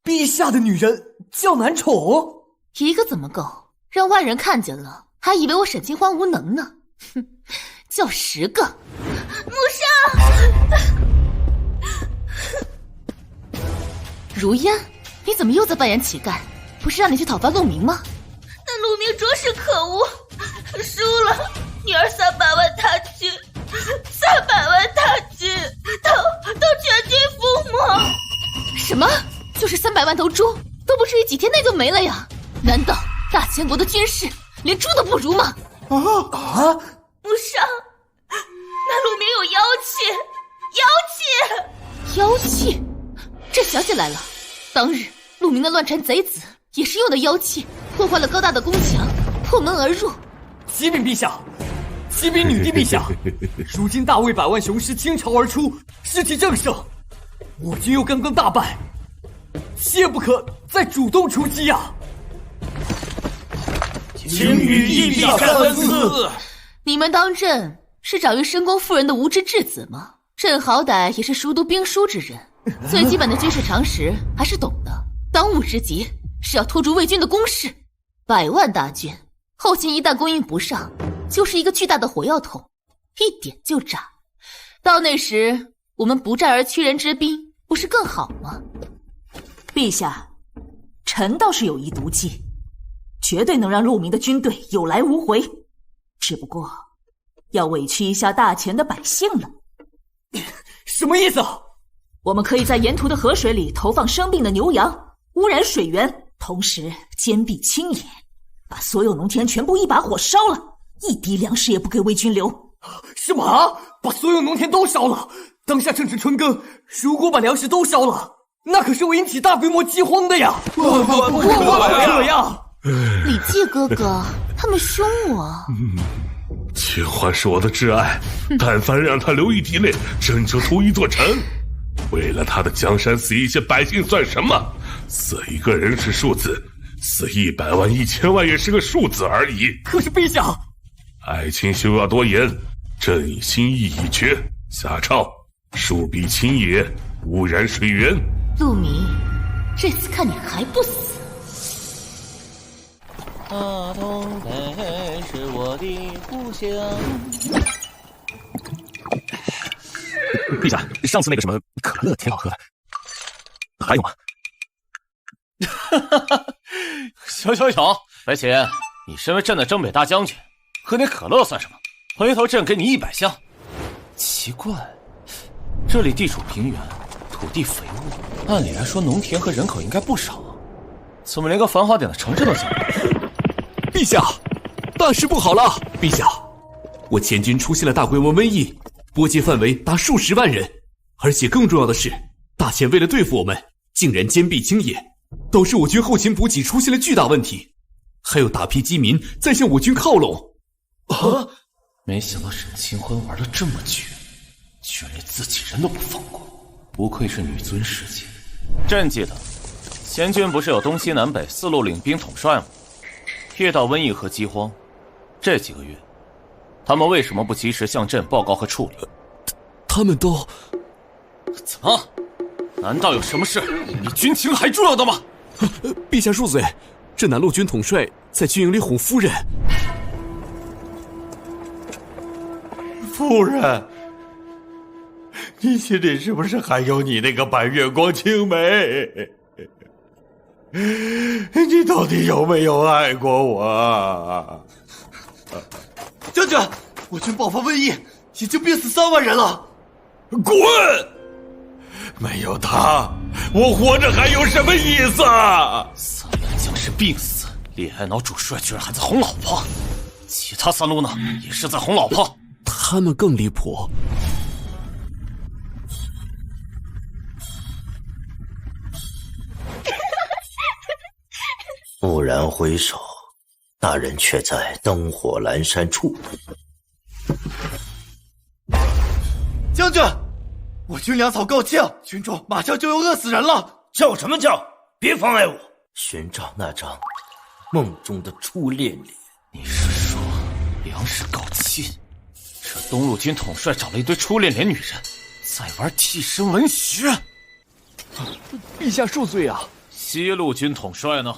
陛下的女人叫男宠？一个怎么够？让外人看见了，还以为我沈清欢无能呢。哼，叫10个。母上，如烟，你怎么又在扮演乞丐？不是让你去讨伐陆明吗？那陆明着实可恶，输了12300万大军，300万大军，都全军覆没。什么？就是300万头猪，都不至于几天内就没了呀？难道大千国的军事连猪都不如吗？不上，那陆明有妖气，妖气？这想起来了，当日陆明的乱臣贼子也是用的妖气，破坏了高大的宫墙，破门而入。启禀陛下，启禀女帝陛下，如今大魏百万雄师倾巢而出，士气正盛，我军又刚刚大败，切不可再主动出击啊！请女帝陛下三思。你们当朕是长于深宫夫人的无知质子吗？朕好歹也是熟读兵书之人，最基本的军事常识还是懂的。当务之急是要拖住魏军的攻势，100万大军，后勤一旦供应不上，就是一个巨大的火药桶，一点就炸。到那时，我们不战而屈人之兵，不是更好吗？陛下，臣倒是有一毒计，绝对能让陆明的军队有来无回，只不过要委屈一下大前的百姓了。什么意思？我们可以在沿途的河水里投放生病的牛羊，污染水源，同时坚壁清野，把所有农田全部一把火烧了，一滴粮食也不给魏军留。什么？把所有农田都烧了？当下正值春耕，如果把粮食都烧了，那可是会引起大规模饥荒的呀！不可呀！李记哥哥，他们凶我。秦欢是我的挚爱，但凡让他留一滴泪，朕就屠一座城。为了他的江山，死一些百姓算什么？死一个人是数字，死100万、1000万也是个数字而已。可是陛下，爱卿休要多言，朕已心意已决。下诏，树壁清野，污染水源。陆明，这次看你还不死！大东北是我的故乡。陛下，上次那个什么可乐挺好喝的，还有吗？行，白起，你身为朕的征北大将军，喝点可乐算什么？回头朕给你100箱。奇怪，这里地处平原，土地肥沃，按理来说农田和人口应该不少啊，怎么连个繁华点的城镇都想不到？陛下，大事不好了！陛下，我前军出现了大规模瘟疫，波及范围达数十万人，而且更重要的是，大前为了对付我们，竟然坚壁清野，导致我军后勤补给出现了巨大问题，还有大批饥民在向我军靠拢。啊！没想到沈清欢玩得这么绝，居然连自己人都不放过，不愧是女尊世界。朕记得，前军不是有东西南北4路领兵统帅吗？遇到瘟疫和饥荒，这几个月，他们为什么不及时向朕报告和处理？他们都……怎么？难道有什么事比军情还重要的吗？陛下恕罪，这南路军统帅在军营里哄夫人。夫人，你心里是不是还有你那个白月光青梅？你到底有没有爱过我？将军，我军爆发瘟疫，已经病死3万人了。滚！没有他，我活着还有什么意思？3万将士病死，烈爱脑主帅居然还在哄老婆，其他3路呢，也是在哄老婆。他们更离谱。蓦然回首，那人却在灯火阑珊处。将军，我军粮草告罄，军中马上就要饿死人了。叫什么叫？别妨碍我！寻找那张梦中的初恋脸。你是说粮食告罄？这东路军统帅找了一堆初恋脸女人，在玩替身文学。陛下恕罪啊！西路军统帅呢？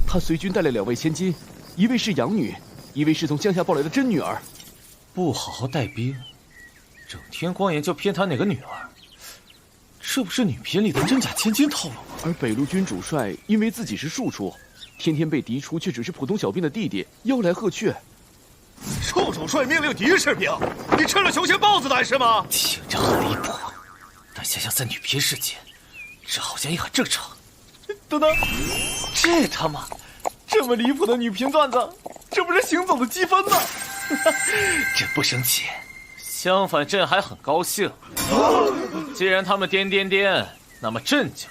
他随军带了2位千金，一位是养女，一位是从乡下抱来的真女儿。不好好带兵，整天光研究偏袒哪个女儿，这不是女频里的真假千金套路吗？而北路军主帅因为自己是庶出，天天被嫡出却只是普通小兵的弟弟吆来喝去。臭主帅命令敌士兵，你吃了熊仙豹子胆是吗？听着很离谱，但想想在女频世界，这好像也很正常。等等，这他妈这么离谱的女频段子，这不是行走的积分吗？朕不生气，相反朕还很高兴。既然他们颠，那么朕就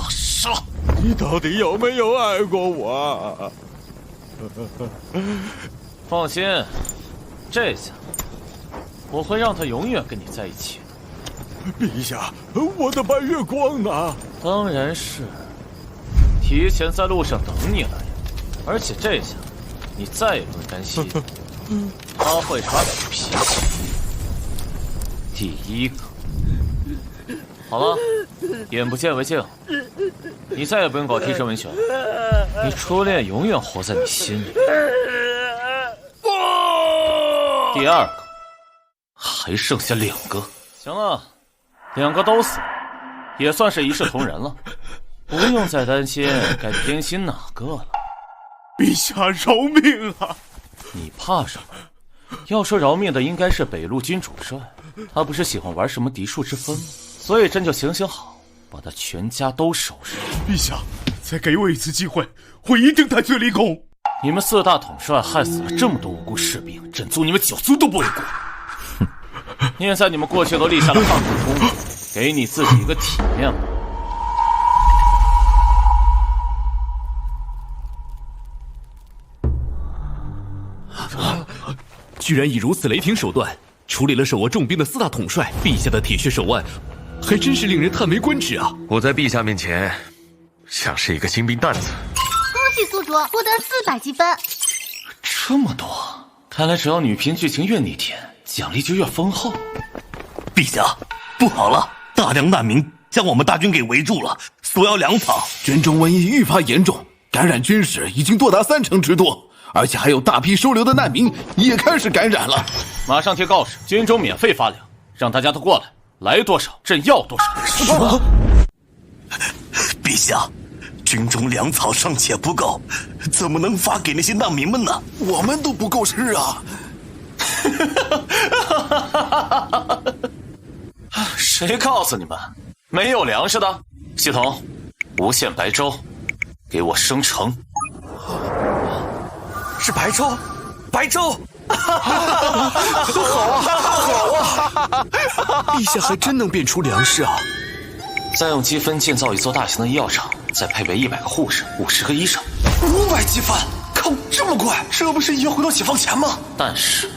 杀！你到底有没有爱过我？放心，这下我会让他永远跟你在一起的。陛下，我的白月光呢？当然是提前在路上等你了呀。而且这下你再也不用担心他会耍点脾气。第一个，好了，眼不见为净，你再也不用搞替身文学了。你初恋永远活在你心里。第二个，还剩下2个。行了，2个都死了，也算是一视同仁了，不用再担心该偏心哪个了。陛下饶命啊！你怕什么？要说饶命的应该是北路军主帅，他不是喜欢玩什么嫡庶之分吗？所以朕就行好，把他全家都收拾。陛下，再给我一次机会，我一定戴罪立功。你们4大统帅害死了这么多无辜士兵，朕族你们9族都不为过。念在你们过去都立下了汗马功夫，给你自己一个体面吧。居然以如此雷霆手段处理了手握重兵的4大统帅，陛下的铁血手腕还真是令人叹为观止啊！我在陛下面前像是一个新兵蛋子。恭喜宿主获得400积分。这么多，看来只要女频剧情越逆天，奖励就越丰厚。陛下，不好了，大量难民将我们大军给围住了，索要粮草。军中瘟疫愈发严重，感染军士已经多达30%之多。而且还有大批收留的难民也开始感染了。马上贴告示，军中免费发粮，让大家都过来，来多少朕要多少。什么？陛下，军中粮草尚且不够，怎么能发给那些难民们呢？我们都不够吃啊！谁告诉你们没有粮食的？系统，无限白粥，给我生成。是白粥，白粥，好啊，好啊！陛下还真能变出粮食啊！再用积分建造一座大型的医药厂，再配备100个护士、50个医生，500积分，靠，这么快，这不是也要回到解放前吗？但是，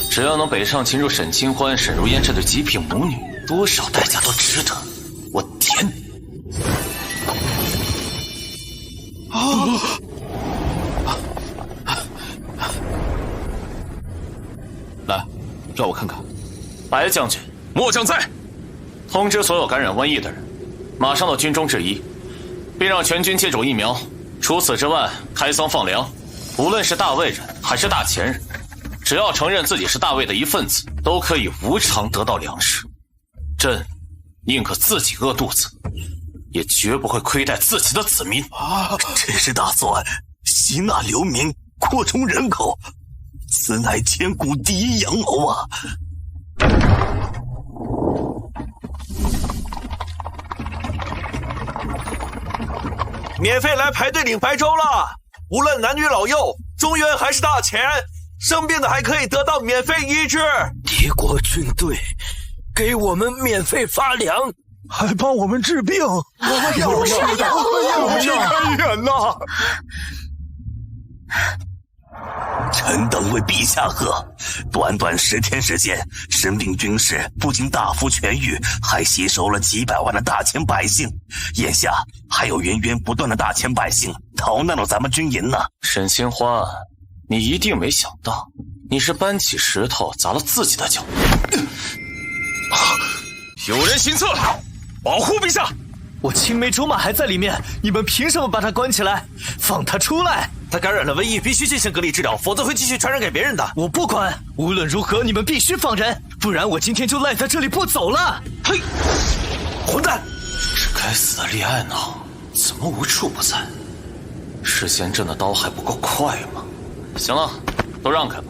只要能北上擒住沈清欢、沈如烟这对极品母女，多少代价都值得。我舔你！来，让我看看。白将军，末将在。通知所有感染瘟疫的人，马上到军中治医，并让全军接种疫苗。除此之外，开仓放粮，无论是大魏人还是大前人，只要承认自己是大魏的一份子，都可以无偿得到粮食。朕宁可自己饿肚子，也绝不会亏待自己的子民。这是打算吸纳流民，扩充人口，此乃千古第一阳谋啊！免费来排队领白粥了，无论男女老幼，中原还是大钱，生病的还可以得到免费医治。敌国军队给我们免费发粮，还帮我们治病，我们要开眼呐！臣等为陛下贺，短短10天时间，生病军士不仅大幅痊愈，还吸收了几百万的大钱百姓。眼下还有源源不断的大钱百姓逃难到咱们军营呢。沈清欢，你一定没想到，你是搬起石头砸了自己的脚。有人行刺，保护陛下！我青梅竹马还在里面，你们凭什么把他关起来？放他出来！他感染了瘟疫，必须进行隔离治疗，否则会继续传染给别人的。我不管，无论如何，你们必须放人，不然我今天就赖在这里不走了。嘿，混蛋！这该死的厉爱脑怎么无处不在？是嫌朕的刀还不够快吗？行了，都让开吧。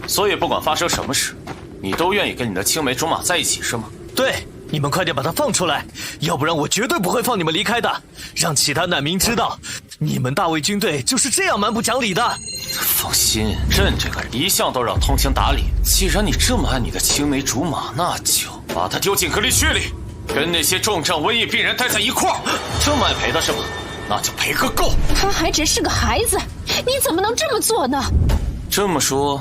所以不管发生什么事，你都愿意跟你的青梅竹马在一起是吗？对，你们快点把他放出来，要不然我绝对不会放你们离开的。让其他难民知道，你们大卫军队就是这样蛮不讲理的。放心，朕这个人一向都让通情达理。既然你这么爱你的青梅竹马，那就把他丢进隔离区里，跟那些重症瘟疫病人待在一块儿。这么爱陪他是吗？那就陪个够。他还只是个孩子，你怎么能这么做呢？这么说，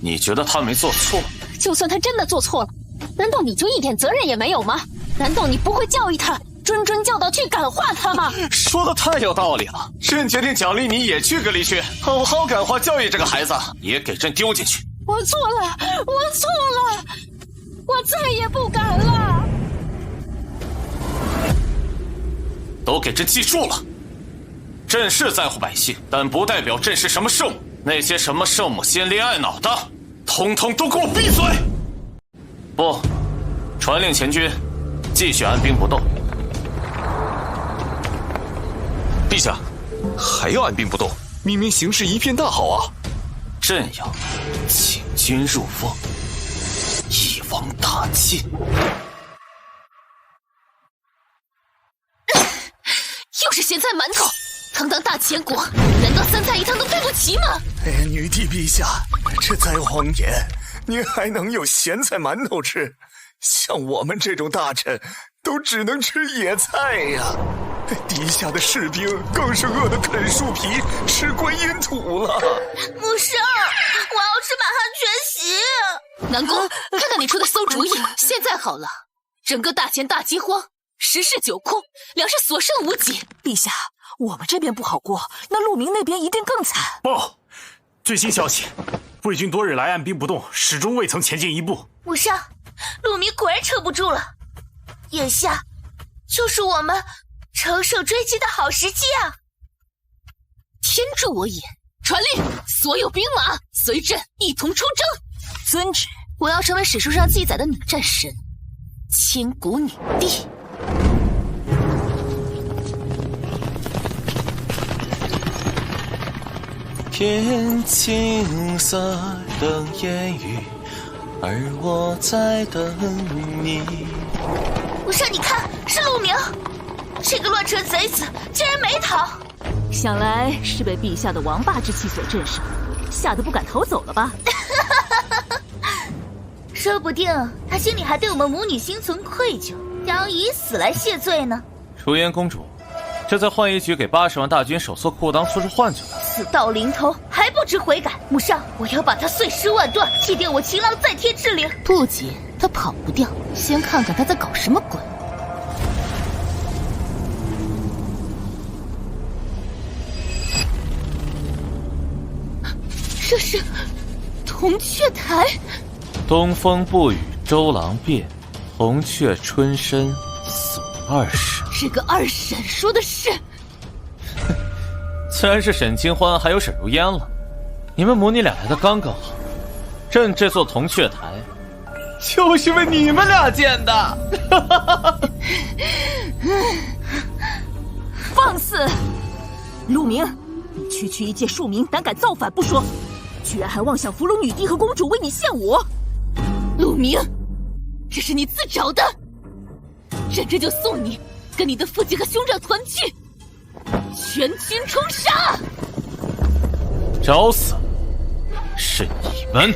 你觉得他没做错？就算他真的做错了，难道你就一点责任也没有吗？难道你不会教育他，谆谆教导去感化他吗？说的太有道理了。朕决定奖励你也去隔离区，好好感化教育这个孩子，也给朕丢进去。我错了，我错了，我再也不敢了。都给朕记住了。朕是在乎百姓，但不代表朕是什么圣母。那些什么圣母心恋爱脑的，统统都给我闭嘴！不，传令前军，继续按兵不动。陛下，还要按兵不动？明明形势一片大好啊！朕要请军入瓮，一网打尽。又是咸菜馒头，堂堂大前国，难道3菜1汤都对不起吗？女帝陛下，这再荒年，您还能有咸菜馒头吃？像我们这种大臣，都只能吃野菜呀。底下的士兵更是饿得啃树皮，吃观音土了。母上，我要吃满汉全席。南宫，看看你出的馊主意。现在好了，整个大前大饥荒，食室9空，粮食所剩无几。陛下，我们这边不好过，那陆明那边一定更惨。报，最新消息，魏军多日来按兵不动，始终未曾前进一步。母上，陆明果然撑不住了，眼下就是我们乘胜追击的好时机啊！天助我也！传令，所有兵马随朕一同出征。遵旨。我要成为史书上记载的女战神，千古女帝。天青色等烟雨，而我在等你。母上，你看，是陆明，这个乱臣贼子竟然没逃，想来是被陛下的王霸之气所震慑，吓得不敢逃走了吧？说不定他心里还对我们母女心存愧疚，想以死来谢罪呢。淑妍公主，这再换一局给80万大军手缩裤裆做出换就来。死到临头还不知悔改，母上，我要把他碎尸万段，祭奠我秦郎在天之灵。不急，他跑不掉，先看看他在搞什么鬼。这是铜雀台。东风不与周郎便，铜雀春深锁二婶。这个二婶说的是。既然是沈清欢还有沈如烟了，你们母女俩来的刚刚好。朕这座铜雀台就是为你们俩建的。放肆！陆明，你区区一介庶民，胆敢造反不说，居然还妄想俘虏女帝和公主为你献舞！陆明，这是你自找的，朕这就送你跟你的父亲和兄长团聚，全军冲杀！找死是你们！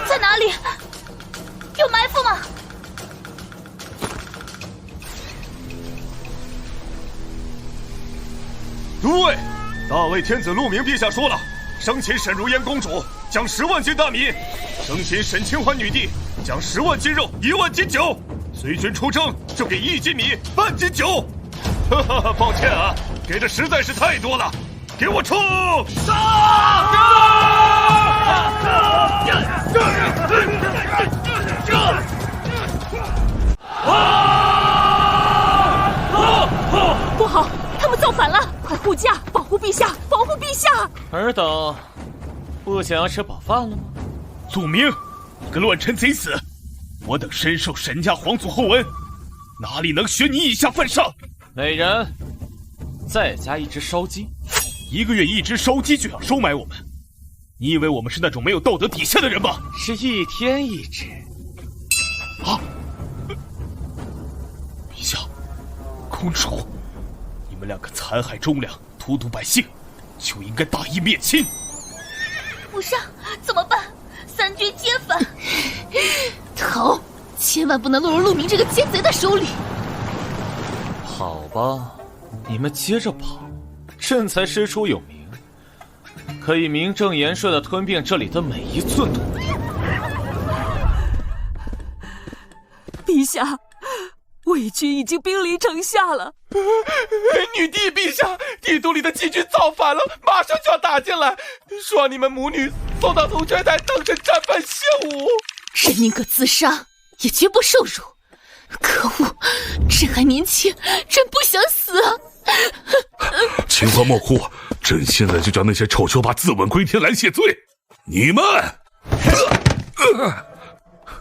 在哪里？有埋伏吗？诸位，大魏天子陆明陛下说了，生擒沈如烟公主将10万斤大米，生擒沈清欢女帝将10万斤肉、1万斤酒，随军出征就给1斤米、半斤酒。哈哈，抱歉啊，给的实在是太多了，给我冲！不好，他们造反了！快护驾，保护陛下，保护陛下！尔等不想要吃饱饭了吗？陆明，你个乱臣贼子！我等深受沈家皇祖厚恩，哪里能学你以下犯上？每人再加1只烧鸡，1个月1只烧鸡就要收买我们？你以为我们是那种没有道德底线的人吗？是1天1只。啊！陛下，公主，你们两个残害忠良、荼毒百姓，就应该大义灭亲。不上，怎么办？3军皆反。逃！千万不能落入陆明这个奸贼的手里。好吧，你们接着跑，朕才师出有名，可以名正言顺地吞并这里的每一寸土地。陛下，魏军已经兵临城下了。女帝陛下，帝都里的禁军造反了，马上就要打进来，说你们母女送到铜雀台当成战犯献舞。朕宁可自杀，也绝不受辱。可恶，朕还年轻，朕不想死啊！秦欢莫哭，朕现在就叫那些臭球把自刎归天来谢罪。你们，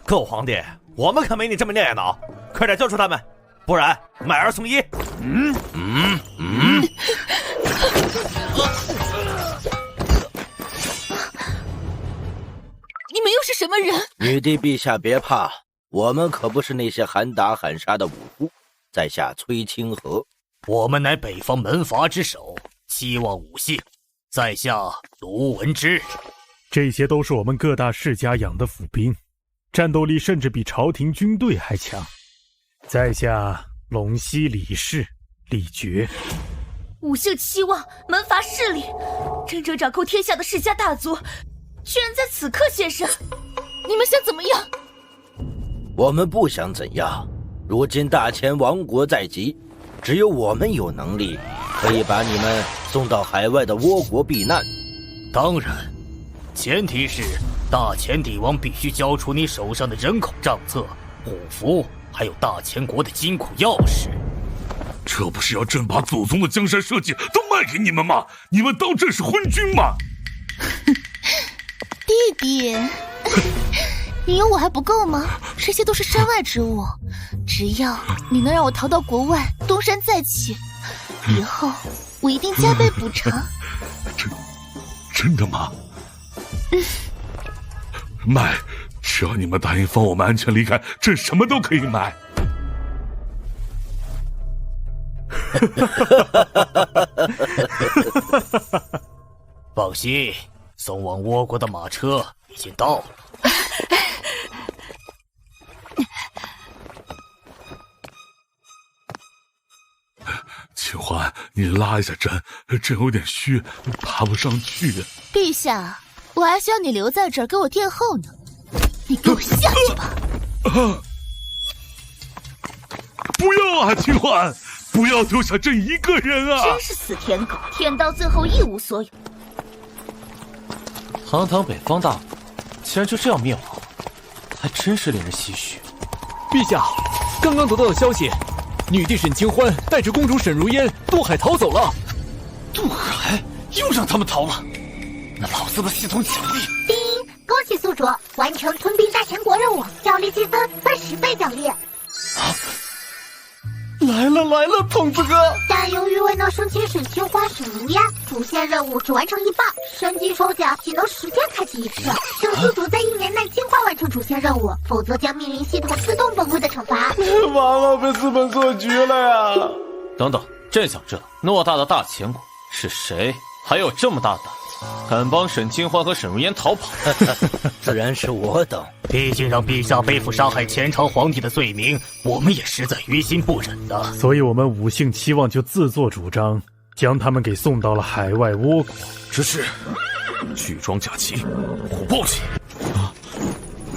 够皇帝，我们可没你这么烈脑，快点交出他们，不然买2送1。你们又是什么人？女帝陛下别怕，我们可不是那些喊打喊杀的武夫。在下崔清河，我们乃北方门阀之首，希望武姓。在下卢文之。这些都是我们各大世家养的府兵，战斗力甚至比朝廷军队还强。在下陇西李氏李傕。武姓期望，门阀势力，真正掌控天下的世家大族，居然在此刻现身。你们想怎么样？我们不想怎样。如今大前亡国在即，只有我们有能力可以把你们送到海外的倭国避难。当然，前提是大前帝王必须交出你手上的人口账册、虎符，还有大前国的金库钥匙。这不是要朕把祖宗的江山社稷都卖给你们吗？你们当朕是昏君吗？弟弟，你有我还不够吗？这些都是身外之物，只要你能让我逃到国外，东山再起，以后我一定加倍补偿。真的吗？卖，只要你们答应放我们安全离开，朕什么都可以买。放心，送往倭国的马车已经到了。秦欢，你拉一下朕，朕有点虚，爬不上去。陛下，我还需要你留在这儿给我殿后呢。你给我下去吧！不要啊，秦欢，不要丢下朕一个人啊！真是死舔狗，舔到最后一无所有。堂堂北方大国，竟然就这样灭亡，还真是令人唏嘘。陛下，刚刚得到的消息，女帝沈清欢带着公主沈如烟渡海逃走了。渡海？又让他们逃了？那老子的系统奖励！叮！恭喜宿主完成吞并大前国任务，奖励积分翻10倍奖励。来了，童子哥！但由于未能升级沈清欢、沈如烟，主线任务只完成一半，升级抽奖仅能10天开启一次，请宿主在1年内尽快完成主线任务，否则将面临系统自动崩溃的惩罚。完了，被资本做局了呀！等等，朕想知道偌大的大前国是谁，还有这么大胆，敢帮沈清欢和沈如烟逃跑？自然是我等。毕竟让陛下背负杀害前朝皇帝的罪名，我们也实在于心不忍的。所以我们武姓期望就自作主张，将他们给送到了海外倭国。只是巨装假旗，虎豹旗。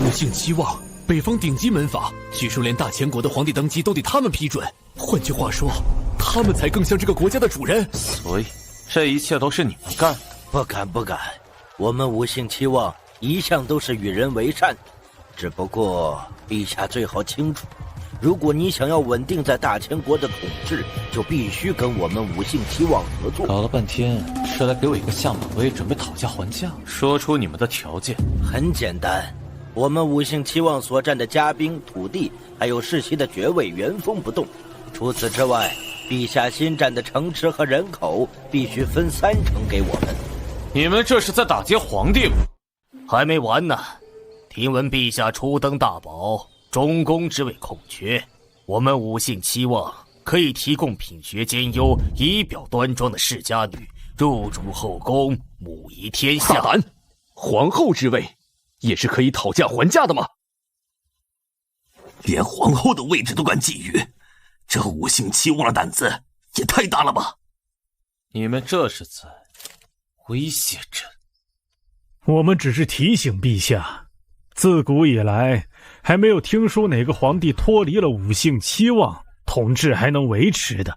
武姓期望北方顶级门阀，据说连大前国的皇帝登基都得他们批准。换句话说，他们才更像这个国家的主人。所以这一切都是你们干的？不敢，我们武姓期望一向都是与人为善，只不过陛下最好清楚，如果你想要稳定在大前国的统治，就必须跟我们武姓期望合作。搞了半天是来给我一个下马威，准备讨价还价，说出你们的条件。很简单，我们五姓七望所占的家兵、土地，还有世袭的爵位原封不动。除此之外，陛下新占的城池和人口必须分3成给我们。你们这是在打击皇帝吗？还没完呢。听闻陛下初登大宝，中宫之位空缺，我们五姓七望可以提供品学兼优、仪表端庄的世家女入主后宫，母仪天下。大胆！皇后之位也是可以讨价还价的吗？连皇后的位置都敢觊觎，这五姓七望的胆子也太大了吧！你们这是在威胁朕？我们只是提醒陛下，自古以来还没有听说哪个皇帝脱离了五姓七望，统治还能维持的。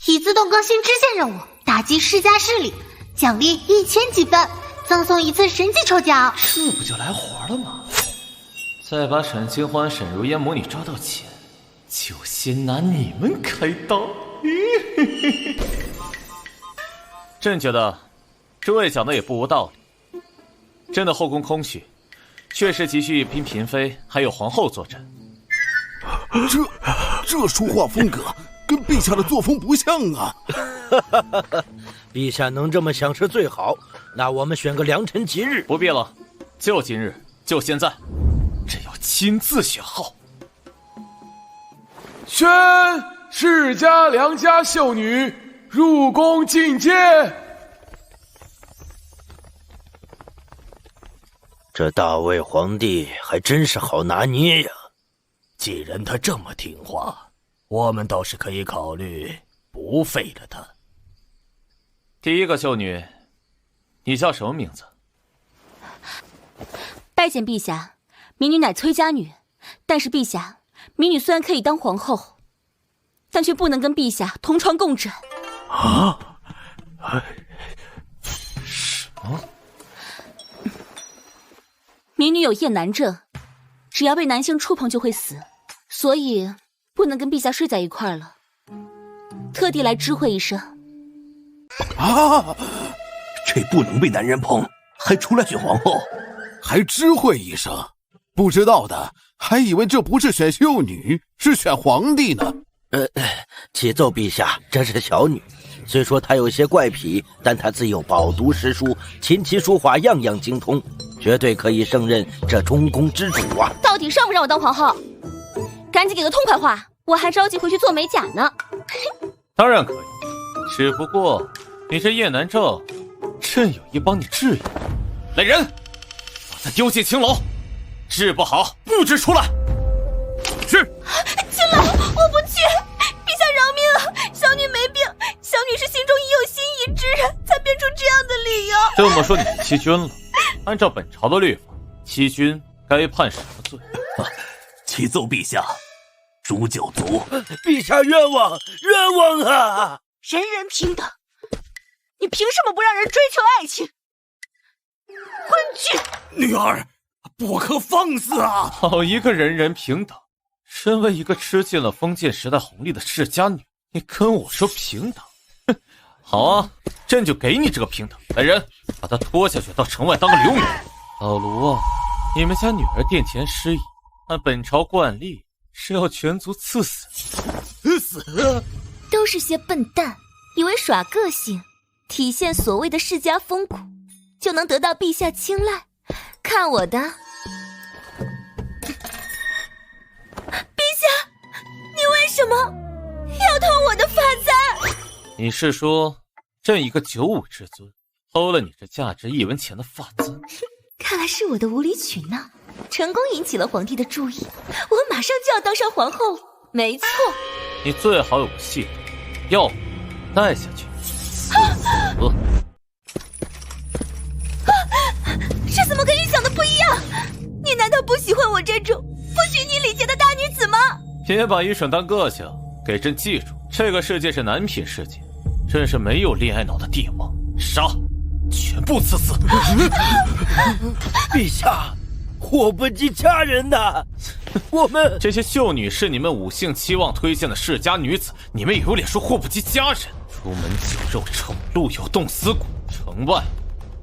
已自动更新支线任务，打击世家势力，奖励1000积分，赠送1次神级抽奖。这不就来活了吗？再把沈清欢、沈如烟母女抓到前，就先拿你们开刀。朕觉得诸位讲的也不无道理。朕的后宫空虚，确实急需一批嫔妃还有皇后坐镇。这说话风格跟陛下的作风不像啊！陛下能这么想是最好，那我们选个良辰吉日。不必了，就今日，就现在，朕要亲自选号。宣世家良家秀女入宫觐见。这大魏皇帝还真是好拿捏呀！既然他这么听话，我们倒是可以考虑不废了他。第一个秀女，你叫什么名字？拜见陛下，民女乃崔家女。但是陛下，民女虽然可以当皇后，但却不能跟陛下同床共枕。啊？什么？民女有厌男症，只要被男性触碰就会死，所以不能跟陛下睡在一块了。特地来知会一声。啊！这不能被男人碰，还出来选皇后，还知会一声，不知道的还以为这不是选秀女，是选皇帝呢。启奏陛下，这是小女。虽说她有些怪癖，但她自幼饱读诗书，琴棋书画样样精通，绝对可以胜任这中宫之主啊！到底让不让我当皇后？赶紧给个痛快话，我还着急回去做美甲呢。当然可以，只不过你这厌男症，朕有意帮你治一。来人，把他丢进青楼，治不好不准出来。是。青楼，我不去！陛下饶命啊！小女没病，小女是心中已有心仪之人，才编出这样的理由。这么说你是欺君了？按照本朝的律法，欺君该判什么罪？启奏陛下，诛九族。陛下冤枉，冤枉啊！人人平等，你凭什么不让人追求爱情？昏君！女儿，不可放肆啊！好一个人人平等！身为一个吃尽了封建时代红利的世家女，你跟我说平等？哼！好啊，朕就给你这个平等。来人，把她拖下去到城外当个流民。老卢啊，你们家女儿殿前失仪，按本朝惯例是要全族赐死。死！都是些笨蛋，以为耍个性，体现所谓的世家风骨，就能得到陛下青睐。看我的！陛下，你为什么要偷我的发簪？你是说朕一个95之尊偷了你这价值1文钱的发簪？看来是我的无理取闹，成功引起了皇帝的注意，我马上就要当上皇后了。没错，你最好有个系统，要不带下去死。这怎么跟预想的不一样？你难道不喜欢我这种不拘泥礼节的大女子吗？别把愚蠢当个性，给朕记住，这个世界是男品世界，朕是没有恋爱脑的帝王。杀！全部赐死！陛下，祸不及家人呐！我们这些秀女是你们五姓七望推荐的世家女子，你们有脸说祸不及家人？出门酒肉丑，路有冻死骨，城外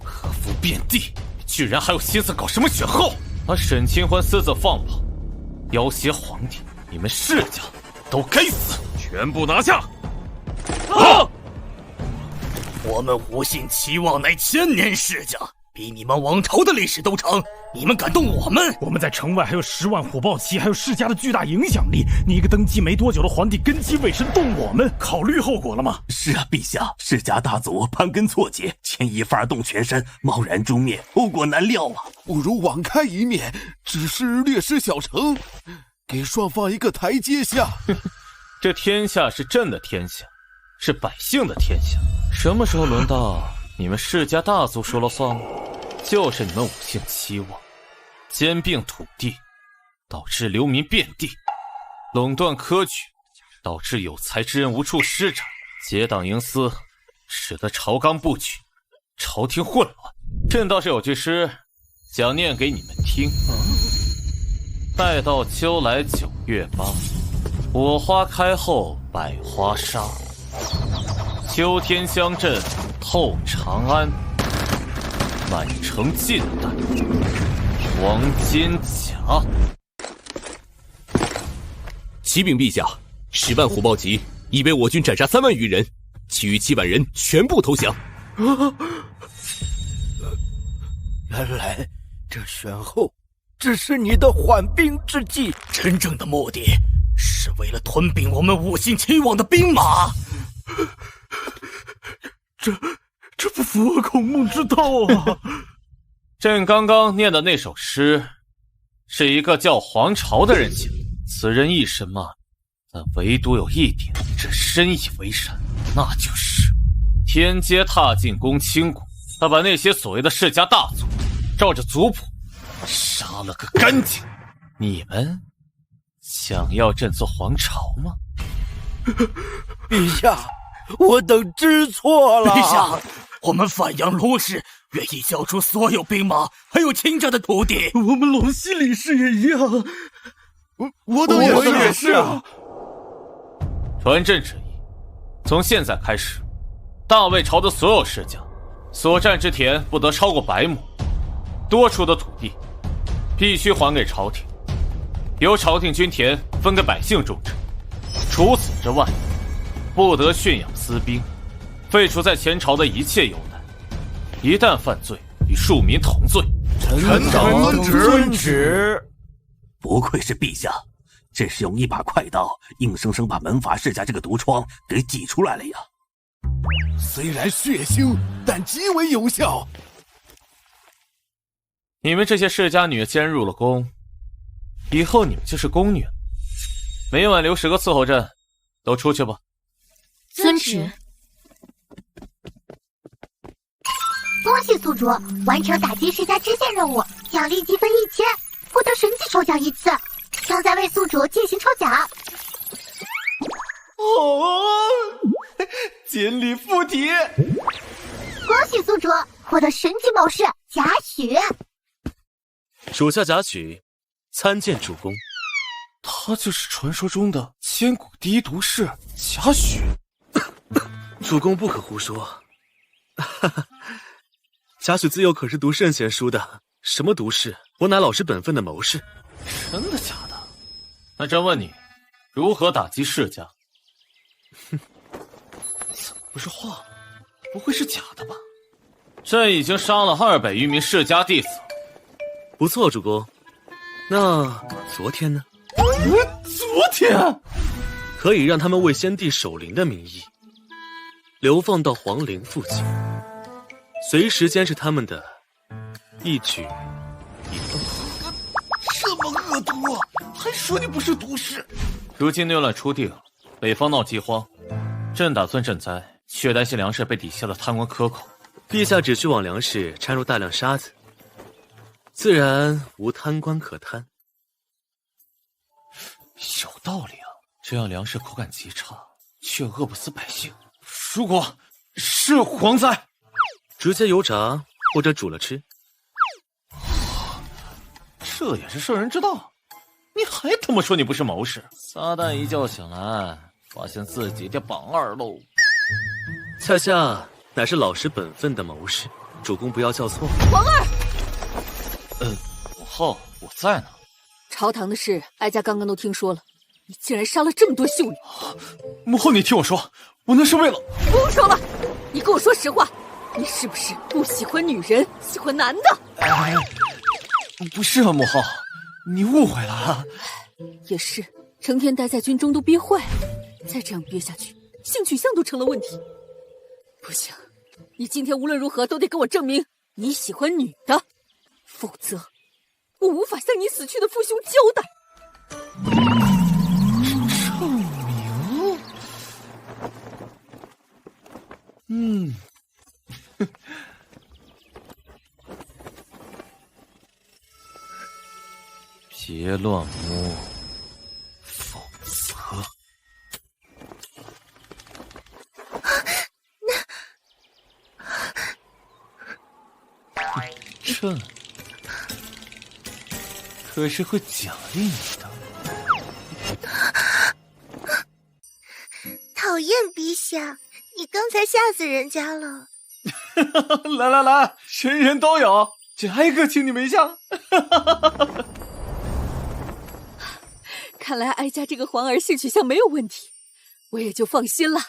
和服遍地，居然还有心思搞什么选后，把沈清欢私自放跑，要挟皇帝，你们世家都该死！全部拿下！啊！我们五姓齐望乃千年世家，比你们王朝的历史都长，你们敢动我们？我们在城外还有10万虎豹骑，还有世家的巨大影响力。你一个登基没多久的皇帝，根基未深，动我们，考虑后果了吗？是啊，陛下，世家大族盘根错节，牵一发而动全身，贸然诛灭，后果难料啊！不如网开一面，只是略施小惩，给双方一个台阶下。这天下是朕的天下，是百姓的天下。什么时候轮到你们世家大族说了算了？就是你们五姓齐望，兼并土地，导致流民遍地；垄断科举，导致有才之人无处施展；结党营私，使得朝纲不举，朝廷混乱。朕倒是有句诗，想念给你们听：待到秋来9月8，火花开后百花杀。秋天乡镇透长安，满城尽带黄金甲。启禀陛下，10万虎豹骑已被我军斩杀3万余人，其余7万人全部投降。原来这选后只是你的缓兵之计，真正的目的是为了吞并我们五姓齐望的兵马。这不符合孔孟之道啊！朕刚刚念的那首诗，是一个叫黄巢的人写的。此人一神嘛，但唯独有一点，朕深以为然，那就是天阶踏进宫倾国，他把那些所谓的世家大族，照着族谱杀了个干净。你们想要朕做黄巢吗？陛下，我等知错了。陛下，我们范阳卢氏愿意交出所有兵马，还有亲家的土地。我们陇西李氏也一样。我等也是啊。传朕旨意，从现在开始，大魏朝的所有世家所占之田不得超过100亩，多出的土地必须还给朝廷，由朝廷均田分给百姓种植。除此之外，不得驯养私兵，废除在前朝的一切优待，一旦犯罪，与庶民同罪。臣等遵旨。不愧是陛下，这是用一把快刀，硬生生把门阀世家这个毒疮给挤出来了呀！虽然血腥，但极为有效。你们这些世家女既然入了宫，以后你们就是宫女了。每晚留10个伺候朕，都出去吧。遵旨。恭喜宿主完成打击世家支线任务，奖励积分1000，获得神级抽奖1次，将在为宿主进行抽奖。锦鲤附体！恭喜宿主获得神级宝饰贾诩。属下贾诩参见主公。他就是传说中的千古第一毒士贾诩。主公不可胡说，贾诩自幼可是读圣贤书的，什么毒士，我乃老实本分的谋士。真的假的？那朕问你，如何打击世家？怎么不是画？不会是假的吧？朕已经杀了200余名世家弟子。不错，主公。那昨天呢？昨天可以让他们为先帝守灵的名义流放到皇陵附近，随时监视他们的一举一动。这么恶毒，还说你不是毒士？如今内乱初定，北方闹饥荒，朕打算赈灾，却担心粮食被底下的贪官克扣。陛下只需往粮食掺入大量沙子，自然无贪官可贪。有道理啊！这样粮食口感极差，却饿不死百姓。如果是蝗灾，直接油炸或者煮了吃。这也是圣人之道。你还他妈说你不是谋士？撒旦一觉醒来，发现自己的榜二喽。在下乃是老实本分的谋士，主公不要叫错。皇儿，母后，我在呢。朝堂的事，哀家刚刚都听说了。你竟然杀了这么多秀女！母后，你听我说，我那是为了……不用说了，你跟我说实话，你是不是不喜欢女人，喜欢男的？不是啊，母后，你误会了。也是，成天待在军中都憋坏了，再这样憋下去，性取向都成了问题。不行，你今天无论如何都得跟我证明你喜欢女的，否则我无法向你死去的父兄交代。证明？别乱摸，否则……朕可是会奖励你的。讨厌，陛下，你刚才吓死人家了。来，人人都有，这挨个亲你们一下。看来哀家这个皇儿性取向没有问题，我也就放心了。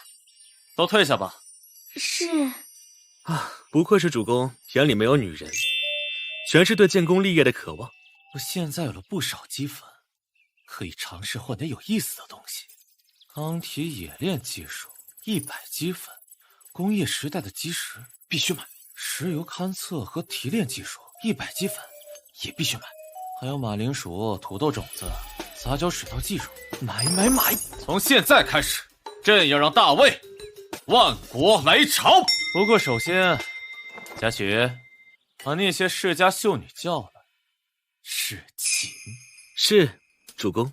都退下吧。是啊，不愧是主公，眼里没有女人，全是对建功立业的渴望。我现在有了不少积分，可以尝试换点有意思的东西。钢铁冶炼技术100积分，工业时代的基石必须买。石油勘测和提炼技术100积分，也必须买。还有马铃薯、土豆种子、杂交水稻技术，买！从现在开始，朕要让大魏万国来朝。不过首先，嘉许，把那些世家秀女叫来，侍寝。是，主公。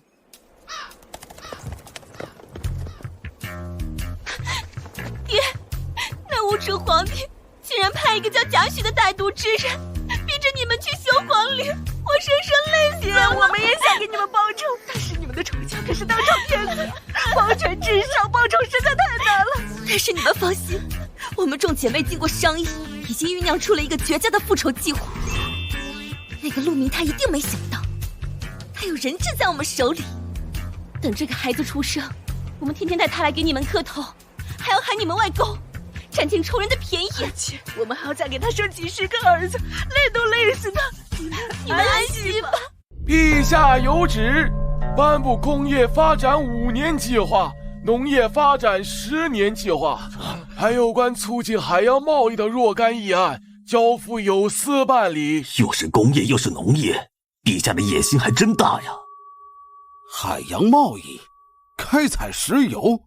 爹，那无耻皇帝竟然派一个叫贾诩的歹毒之人，逼着你们去修皇陵，我生生累死了。我们也想给你们报仇，但是你们的仇家可是当朝天子，皇权至上，报仇实在太难了。但是你们放心，我们众姐妹经过商议，已经酝酿出了一个绝佳的复仇计划。那个陆明他一定没想到，他有人质在我们手里。等这个孩子出生，我们天天带他来给你们磕头，还要喊你们外公，占尽仇人的便宜。而且我们还要再给他生几10个儿子，累都累死他。你们安心吧。陛下有旨，颁布工业发展5年计划、农业发展10年计划，还有关促进海洋贸易的若干议案，交付有司办理。又是工业又是农业，陛下的野心还真大呀！海洋贸易，开采石油，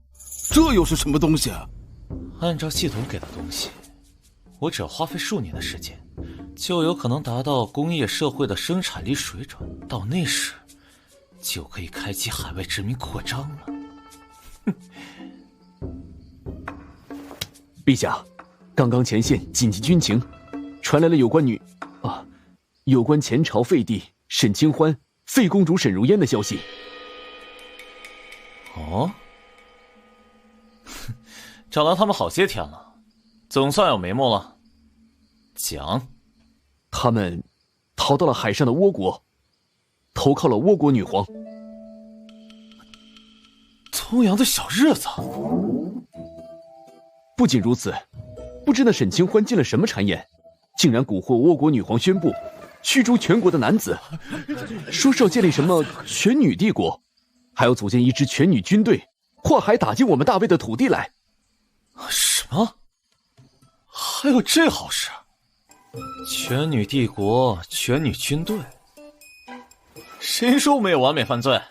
这又是什么东西啊？按照系统给的东西，我只要花费数年的时间，就有可能达到工业社会的生产力水准。到那时，就可以开启海外殖民扩张了。陛下，刚刚前线紧急军情，传来了有关前朝废帝沈清欢、废公主沈如烟的消息。哦，找到他们好些天了，总算有眉目了。讲，他们逃到了海上的倭国，投靠了倭国女皇。东阳的小日子。不仅如此，不知那沈清欢进了什么谗言，竟然蛊惑倭国女皇宣布驱逐全国的男子，说是要建立什么全女帝国，还要组建一支全女军队，跨海打进我们大魏的土地来。什么？还有这好事？全女帝国，全女军队？谁说没有完美犯罪？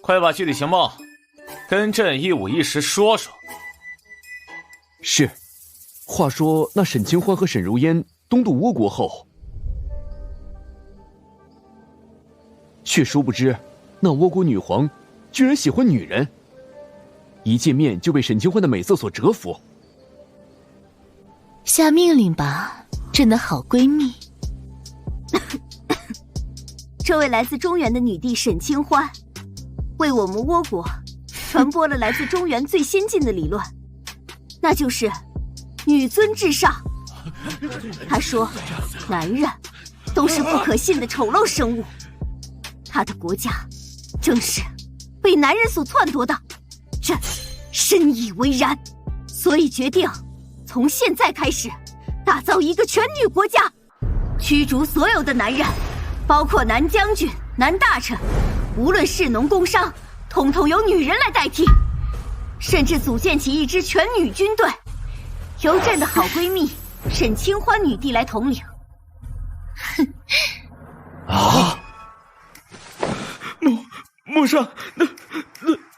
快把具体情报跟朕一五一十说说。是。话说那沈清欢和沈如烟东渡倭国后，却殊不知那倭国女皇居然喜欢女人，一见面就被沈清欢的美色所折服。下命令吧，朕的好闺蜜。这位来自中原的女帝沈清欢，为我们倭国传播了来自中原最先进的理论，那就是女尊至上。她说，男人都是不可信的丑陋生物。他的国家正是被男人所篡夺的，朕深以为然，所以决定从现在开始打造一个全女国家，驱逐所有的男人，包括男将军、男大臣，无论士农工商，统统由女人来代替，甚至组建起一支全女军队，由朕的好闺蜜沈清欢女帝来统领。啊！穆上，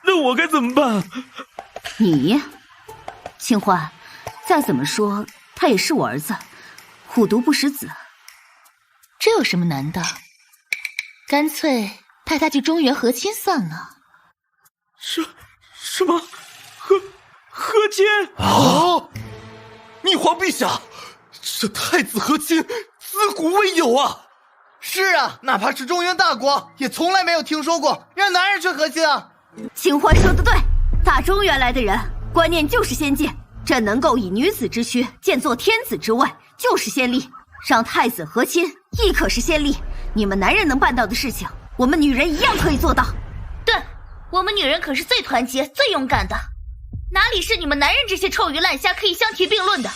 那我该怎么办？你，清欢，再怎么说他也是我儿子，虎毒不食子。这有什么难的？干脆派他去中原和亲算了。什么？和亲？啊！女皇陛下，这太子和亲自古未有啊！是啊，哪怕是中原大国，也从来没有听说过让男人去和亲啊。清欢说得对，大中原来的人观念就是先进，朕能够以女子之躯建作天子之位，就是先例。让太子和亲亦可是先例。你们男人能办到的事情，我们女人一样可以做到。对，我们女人可是最团结、最勇敢的，哪里是你们男人这些臭鱼烂虾可以相提并论的？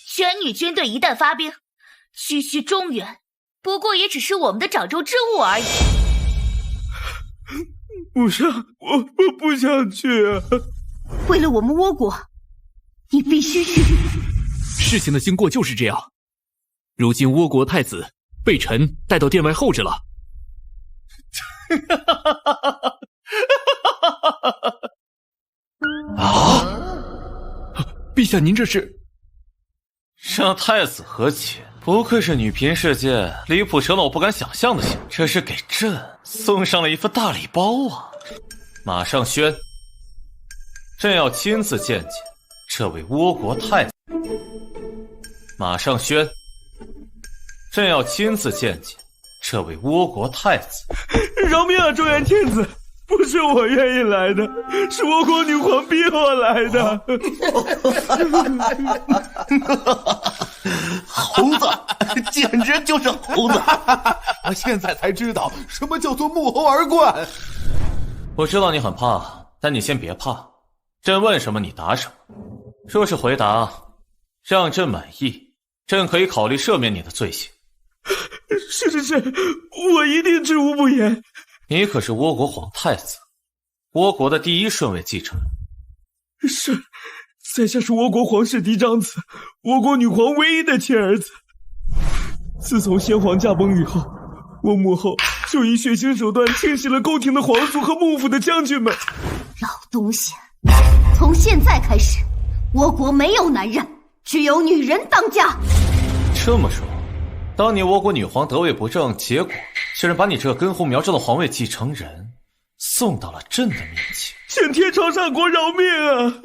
全女军队一旦发兵，区区中原，不过也只是我们的掌中之物而已。穆上，我不想去啊。为了我们倭国，你必须去。事情的经过就是这样。如今倭国太子被臣带到殿外候着了。啊！陛下，您这是让太子和亲？不愧是女频世界离谱成了我不敢想象的事，这是给朕送上了一份大礼包啊！马上宣，朕要亲自见见这位倭国太子。马上宣，朕要亲自见见这位倭国太子。饶命啊，中原天子！不是我愿意来的，是倭国女皇逼我来的。猴子，简直就是猴子！我现在才知道什么叫做沐猴而冠。我知道你很怕，但你先别怕。朕问什么你答什么。若是回答让朕满意，朕可以考虑赦免你的罪行。是，我一定知无不言。你可是倭国皇太子，倭国的第一顺位继承人。是，在下是倭国皇室嫡长子，倭国女皇唯一的亲儿子。自从先皇驾崩以后，我母后就以血腥手段清洗了宫廷的皇族和幕府的将军们。老东西，从现在开始，倭国没有男人，只有女人当家。这么说，当年倭国女皇得位不正，结果竟然把你这个根红苗正的皇位继承人送到了朕的面前。请天朝上国饶命啊！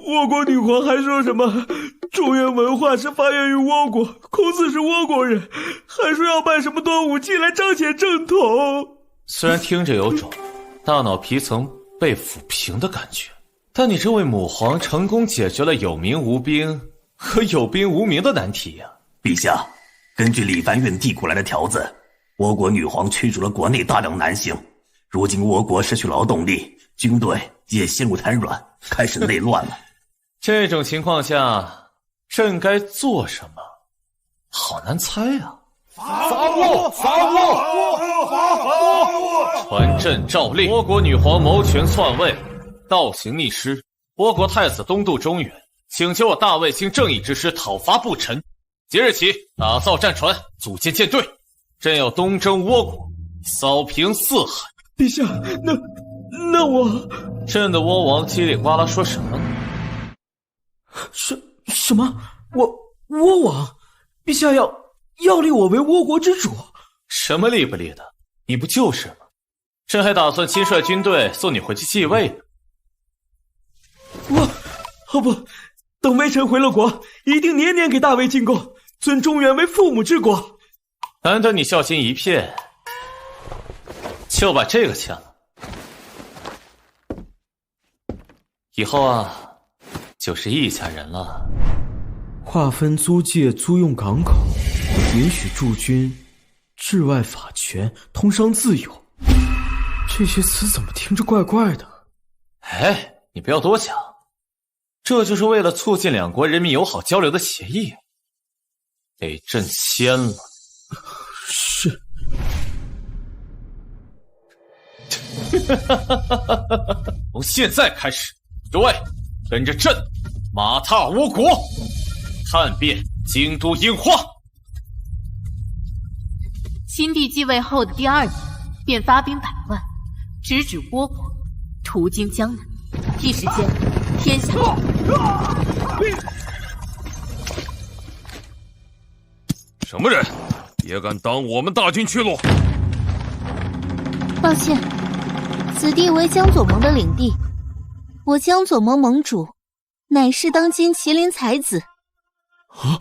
倭国女皇还说什么中原文化是发源于倭国，孔子是倭国人，还说要办什么端午祭来彰显正统。虽然听着有种大脑皮层被抚平的感觉，但你这位母皇成功解决了有名无兵和有兵无名的难题呀。陛下，根据李藩运递过来的条子，倭国女皇驱逐了国内大量男性，如今倭国失去劳动力，军队也陷入瘫软，开始内乱了。这种情况下，朕该做什么？好难猜啊！伐倭！传朕诏令，倭国女皇谋权篡位，倒行逆施。倭国太子东渡中原，请求我大卫星正义之师讨伐不臣。即日起，打造战船，组建舰队。朕要东征倭国，扫平四海。陛下，那我……朕的倭王叽里呱啦说什么呢？什么？倭王？陛下要立我为倭国之主？什么立不立的？你不就是吗？朕还打算亲率军队送你回去继位呢。不，等微臣回了国，一定年年给大魏进贡，尊中原为父母之国。难得你孝心一片，就把这个签了。以后啊，就是一家人了。划分租界租用港口，允许驻军治外法权，通商自由。这些词怎么听着怪怪的？哎，你不要多想，这就是为了促进两国人民友好交流的协议，得朕签了。是。从现在开始，诸位跟着朕马踏倭国，探遍京都樱花。新帝继位后的第2年，便发兵100万，直指倭国，途经江南。一时间，天下什么人也敢挡我们大军去路？抱歉，此地为江左盟的领地，我江左盟盟主乃是当今麒麟才子。啊，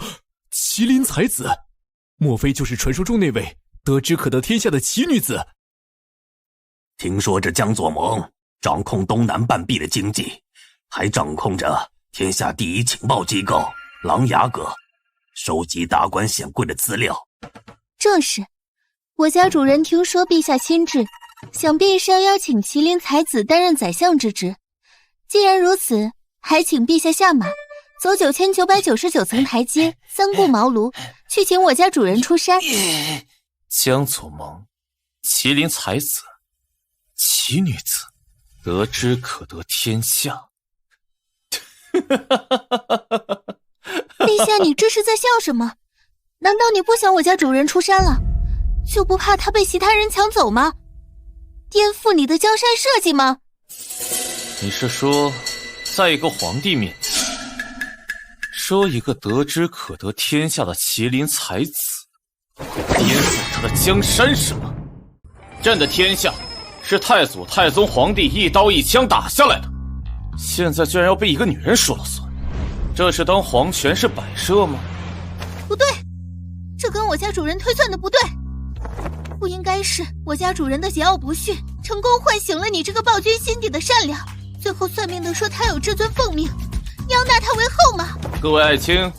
麒麟才子，莫非就是传说中那位得之可得天下的奇女子？听说这江左盟掌控东南半壁的经济，还掌控着天下第一情报机构琅琊阁，收集达官显贵的资料。正是，我家主人听说陛下亲至，想必是要邀请麒麟才子担任宰相之职。既然如此，还请陛下下马，走9999层台阶，3顾茅庐，去请我家主人出山。江左盟，麒麟才子，奇女子，得之可得天下。陛下，你这是在笑什么？难道你不想我家主人出山了，就不怕他被其他人抢走吗？颠覆你的江山社稷吗？你是说，在一个皇帝面前，说一个得之可得天下的麒麟才子，会颠覆他的江山是吗？朕的天下是太祖太宗皇帝一刀一枪打下来的，现在居然要被一个女人说了算，这是当皇权是摆设吗？不对，这跟我家主人推算的不对。不应该是我家主人的桀骜不驯，成功唤醒了你这个暴君心底的善良，最后算命的说他有至尊奉命，你要纳他为后吗？各位爱卿，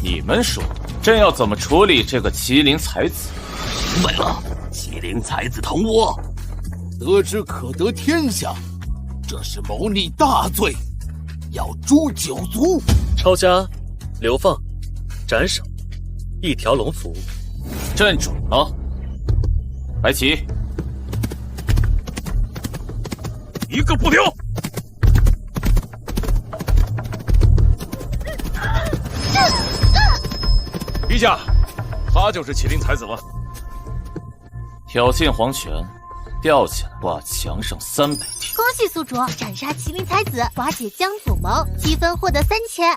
你们说朕要怎么处理这个麒麟才子？明白了，麒麟才子同我，得之可得天下，这是谋逆大罪，要诛9族。抄家、流放、斩首，一条龙服务。朕准了。白起，一个不留。陛下，他就是麒麟才子吗？挑衅皇权，吊起来挂墙上300天。恭喜宿主斩杀麒麟才子，瓦解江左盟，积分获得3000，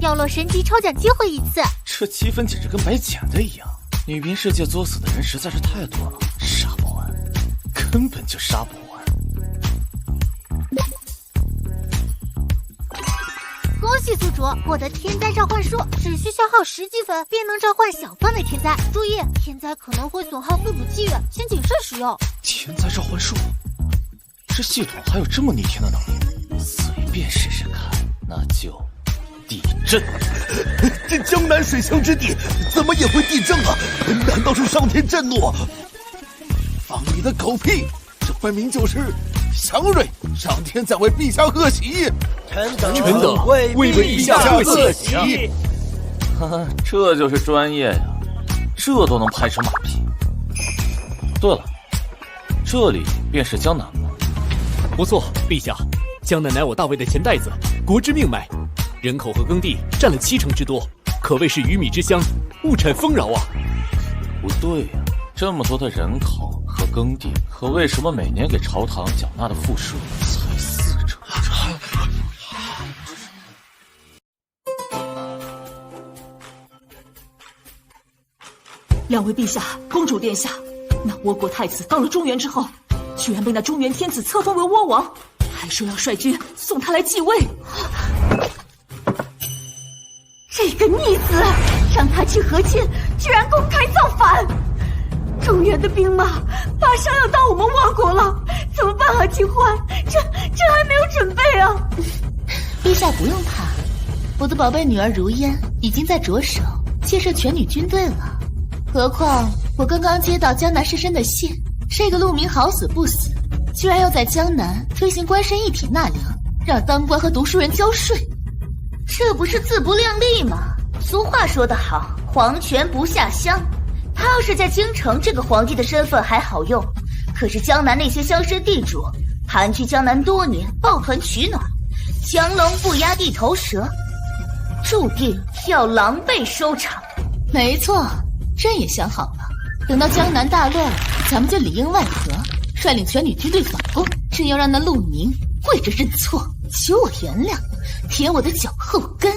掉落神级抽奖机会1次。这积分简直跟白捡的一样。女兵世界作死的人实在是太多了，杀不完，根本就杀不完。恭喜宿主获得天灾召唤术，只需消耗10积分便能召唤小范围天灾。注意，天灾可能会损耗附属器源，请谨慎使用。天灾召唤术，这系统还有这么逆天的能力？随便试试看，那就地震。这江南水乡之地怎么也会地震啊？难道是上天震怒？放你的狗屁！这分明就是祥瑞，上天在为陛下贺喜。臣等为陛下贺喜。哈哈，这就是专业呀，这都能拍成马屁。对了，这里便是江南吗？不错，陛下，江南乃我大魏的钱袋子，国之命脉，人口和耕地占了70%之多，可谓是鱼米之乡，物产丰饶啊。不对呀，这么多的人口和耕地，可为什么每年给朝堂缴纳的赋税才4折？两位陛下、公主殿下，那倭国太子到了中原之后，居然被那中原天子册封为倭王，还说要率军送他来继位。这个逆子，让他去和亲，居然公开造反！中原的兵马马上要到我们倭国了，怎么办啊，秦欢？这还没有准备啊！陛下不用怕，我的宝贝女儿如烟已经在着手建设全女军队了。何况我刚刚接到江南士绅的信，这个陆明好死不死，居然要在江南推行官绅一体纳粮，让当官和读书人交税，这不是自不量力吗？俗话说得好，皇权不下乡。他要是在京城，这个皇帝的身份还好用，可是江南那些乡绅地主盘踞江南多年，抱团取暖，强龙不压地头蛇，注定要狼狈收场。没错，朕也想好了，等到江南大乱，咱们就里应外合，率领全女军队反攻。朕要让那陆明跪着认错，求我原谅，舔我的脚后跟。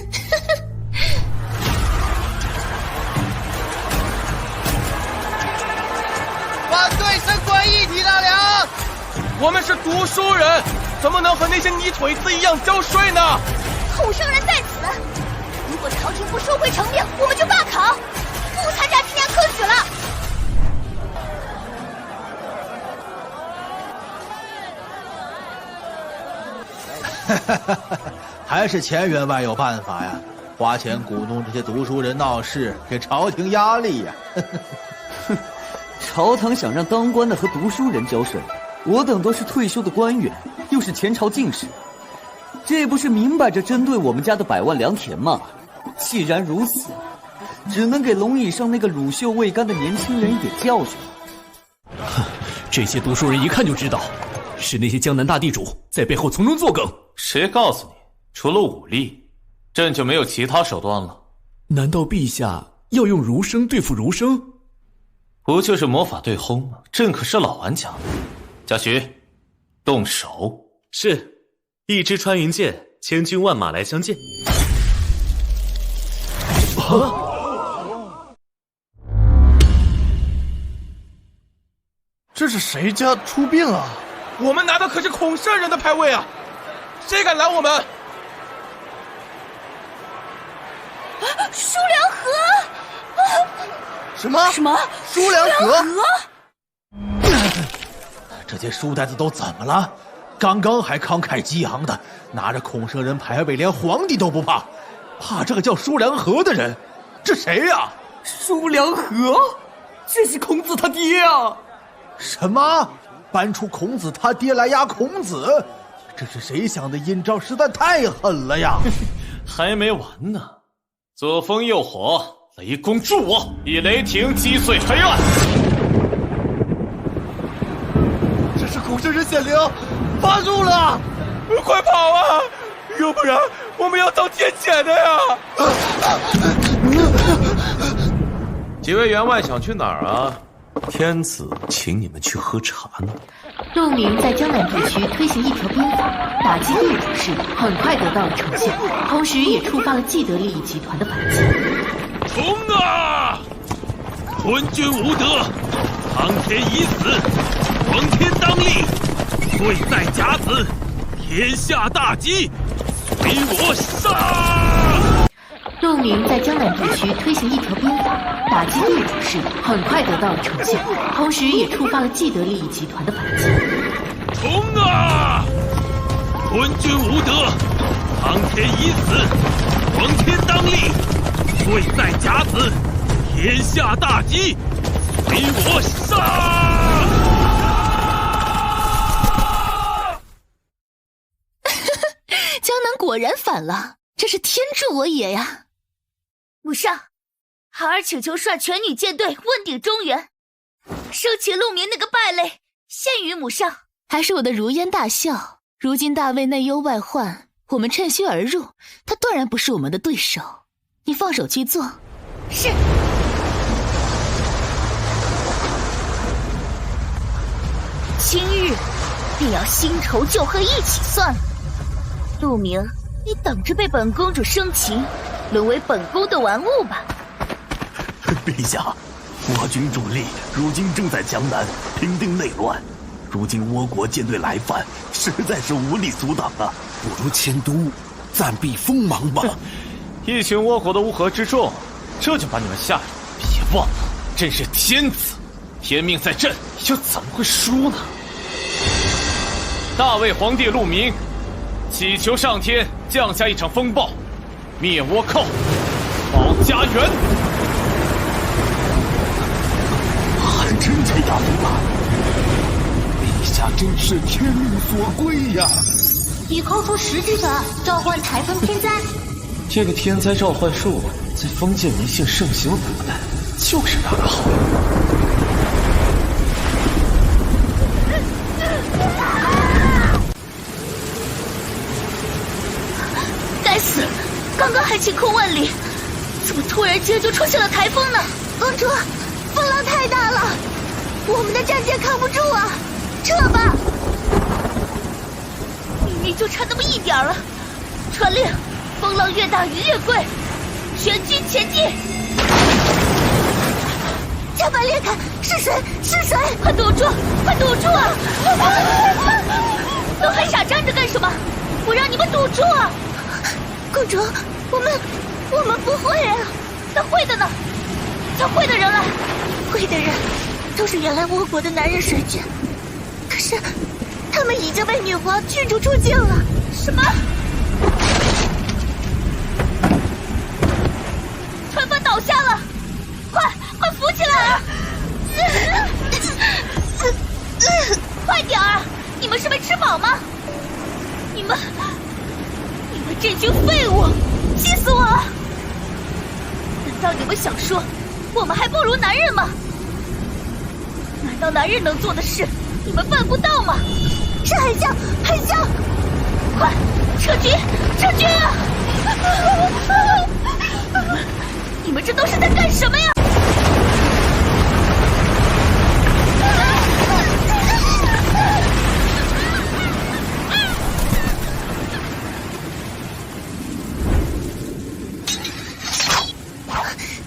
反对升官一体纳粮！我们是读书人，怎么能和那些泥腿子一样交税呢？孔圣人在此，如果朝廷不收回成命，我们就罢考，不参加今年科举了。还是钱员外有办法呀，花钱鼓动这些读书人闹事，给朝廷压力呀。哼，朝堂想让当官的和读书人交税，我等都是退休的官员，又是前朝进士，这不是明摆着针对我们家的百万良田吗？既然如此，只能给龙椅上那个乳臭未干的年轻人一点教训。哼，这些读书人一看就知道，是那些江南大地主在背后从中作梗。谁告诉你，除了武力，朕就没有其他手段了？难道陛下要用儒生对付儒生？不就是魔法对轰吗？朕可是老玩家。贾诩，动手。是，一支穿云箭，千军万马来相见。这是谁家出殡了？我们拿的可是孔圣人的牌位啊！谁敢拦我们？舒良和！什么？什么？舒良和？这些书呆子都怎么了？刚刚还慷慨激昂的，拿着孔圣人牌位，连皇帝都不怕，怕这个叫舒良和的人？这谁呀？舒良和，这是孔子他爹啊！什么？搬出孔子他爹来压孔子？这是谁想的阴招，实在太狠了呀！还没完呢，左风右火，雷公助我，以雷霆击碎黑暗。这是孔圣人显灵，发怒了！快跑啊！要不然我们要遭天谴的呀！几位员外想去哪儿啊？天子请你们去喝茶呢。陆明在江南地区推行一条兵法，打击劣主事，很快得到了成效，同时也触发了既得利益集团的反击。冲啊！昏君无德，苍天已死，皇天当立，罪在甲子，天下大吉，随我杀！陆明在江南地区推行一条兵法，打击劣主事，很快得到了成效，同时也触发了既得利益集团的反击。冲啊！昏君无德，苍天已死，皇天当立，罪在甲子，天下大吉，随我杀！江南果然反了，这是天助我也呀！母上，孩儿请求率全女舰队问鼎中原，生擒陆明那个败类，献于母上。还是我的如烟大笑。如今大魏内忧外患，我们趁虚而入，他断然不是我们的对手。你放手去做。是。今日便要新仇旧恨一起算了。陆明，你等着被本公主生擒，沦为本宫的玩物吧。陛下，我军主力如今正在江南平定内乱，如今倭国舰队来犯，实在是无力阻挡啊！不如迁都，暂避锋芒吧。一群倭国的乌合之众，这就把你们吓着？别忘了，朕是天子，天命在朕，又怎么会输呢？大魏皇帝陆明，祈求上天降下一场风暴，灭倭寇，保家园。真这样吗？陛下真是天命所归呀！已扣除10积分，召唤台风天灾。这个天灾召唤术在封建迷信盛行的古代就是大的好用。该死！刚刚还晴空万里，怎么突然间就出现了台风呢？公主，风浪太大了，我们的战舰扛不住啊！撤吧！明明就差那么一点了。传令，风浪越大鱼越贵，全军前进！甲板裂开，是谁？是谁？快堵住！快堵住啊！都还傻站着干什么？我让你们堵住啊！公主，我们不会啊。那会的呢？叫会的人来。会的人都是原来倭国的男人水军，可是他们已经被女皇驱逐出境了。什么？船帆倒下了，快扶起来啊！快点儿！你们是没吃饱吗？你们这群废物，气死我了！难道你们想说我们还不如男人吗？难道男人能做的事你们办不到吗？是海啸，海啸！快撤军，撤军啊！你们这都是在干什么呀？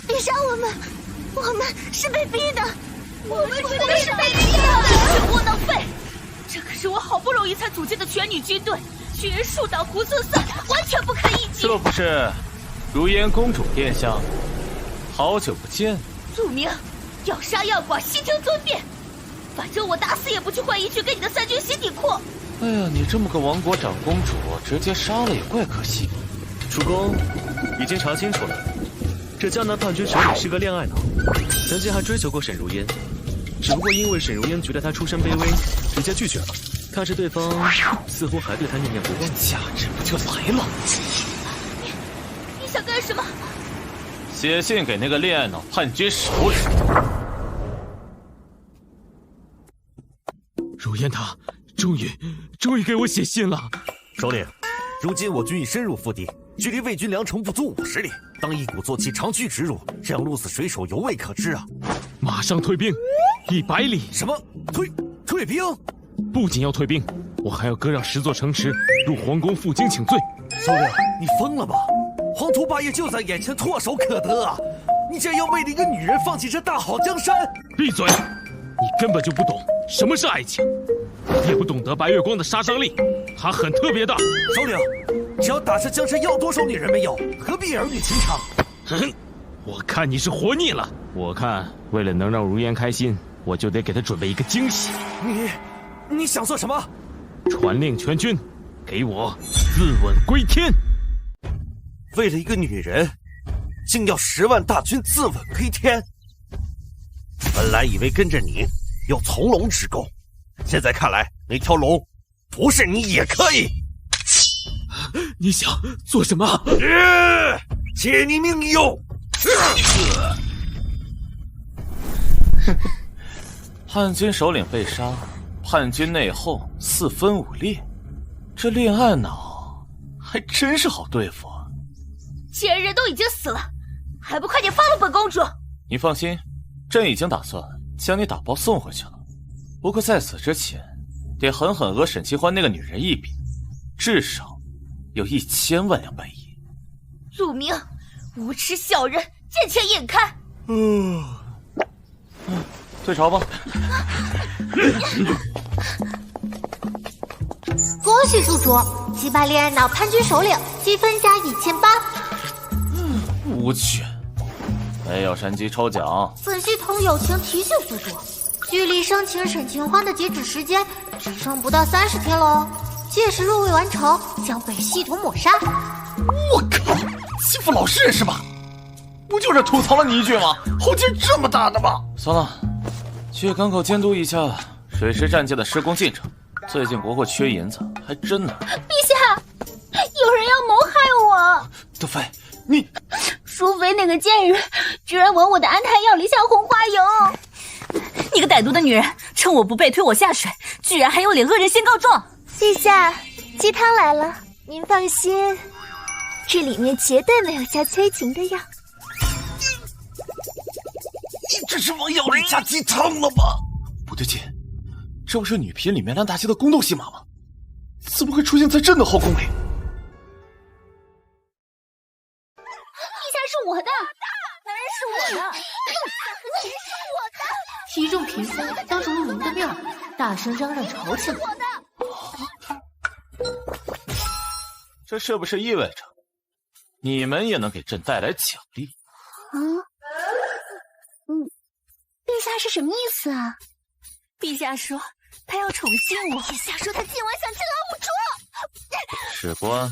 别杀我们是被逼的，我们是被逼的！这窝囊废！这可是我好不容易才组建的全女军队，群人树倒猢狲散，完全不堪一击。这不是如烟公主殿下，好久不见。陆明，要杀要剐，悉听尊便。反正我打死也不去换衣去跟你的三军洗底裤。哎呀，你这么个亡国长公主，直接杀了也怪可惜。主公已经查清楚了，这江南叛军首领是个恋爱脑，曾经还追求过沈如烟，只不过因为沈如烟觉得他出身卑微，直接拒绝了。看着对方似乎还对他念念不忘，价值不就来了？你想干什么？写信给那个恋爱脑叛军首领。如烟他终于给我写信了。首领，如今我军已深入腹地，距离魏军粮城不足50里，当一鼓作气长驱直入，这样鹿死水手犹未可知啊！马上退兵，100里。什么？退兵？不仅要退兵，我还要割让10座城池，入皇宫负荆请罪。首领，你疯了吧？黄土霸业就在眼前，唾手可得啊！你竟然要为了一个女人放弃这大好江山？闭嘴！你根本就不懂什么是爱情，也不懂得白月光的杀伤力，它很特别的。首领，只要打下江山，要多少女人没有？何必儿女情长？哼，我看你是活腻了。我看为了能让如烟开心，我就得给她准备一个惊喜。你想做什么？传令全军，给我自刎归天。为了一个女人，竟要10万大军自刎归天？本来以为跟着你有从龙之功，现在看来那条龙不是你也可以。你想做什么？借你命用！叛军首领被杀，叛军内讧，4分5裂，这恋爱脑还真是好对付啊！既然人都已经死了，还不快点放了本公主？你放心，朕已经打算将你打包送回去了。不过在此之前，得狠狠讹沈清欢那个女人一笔，至少有1000万两白银。陆明，无耻小人，见钱眼开！退朝吧。恭喜宿主击败恋爱脑叛军首领，积分加1800。无趣，没有神级抽奖。本系统友情提醒宿主，距离生请沈清欢的截止时间只剩不到30天了哦。届时若未完成，将被系统抹杀。我靠，欺负老实人是吧？不就是吐槽了你一句吗？后劲这么大的吗？算了，去港口监督一下水师战舰的施工进程。最近国货缺银子，还真难。陛下，有人要谋害我！德妃，你……淑妃那个贱人，居然往我的安胎药里下红花油！你个歹毒的女人，趁我不备推我下水，居然还有脸恶人先告状！陛下，鸡汤来了，您放心，这里面绝对没有加催情的药。你这是往药里加鸡汤了吗？不对劲，这不是女频里面烂大街的宫斗戏码吗？怎么会出现在朕的后宫里？陛下是我的，当然是我的，是我的！提众嫔妃当着陆明的面，大声嚷嚷吵起来。这是不是意味着你们也能给朕带来奖励？陛下是什么意思啊？陛下说他要宠幸我。陛下说他今晚想进老母猪。史官，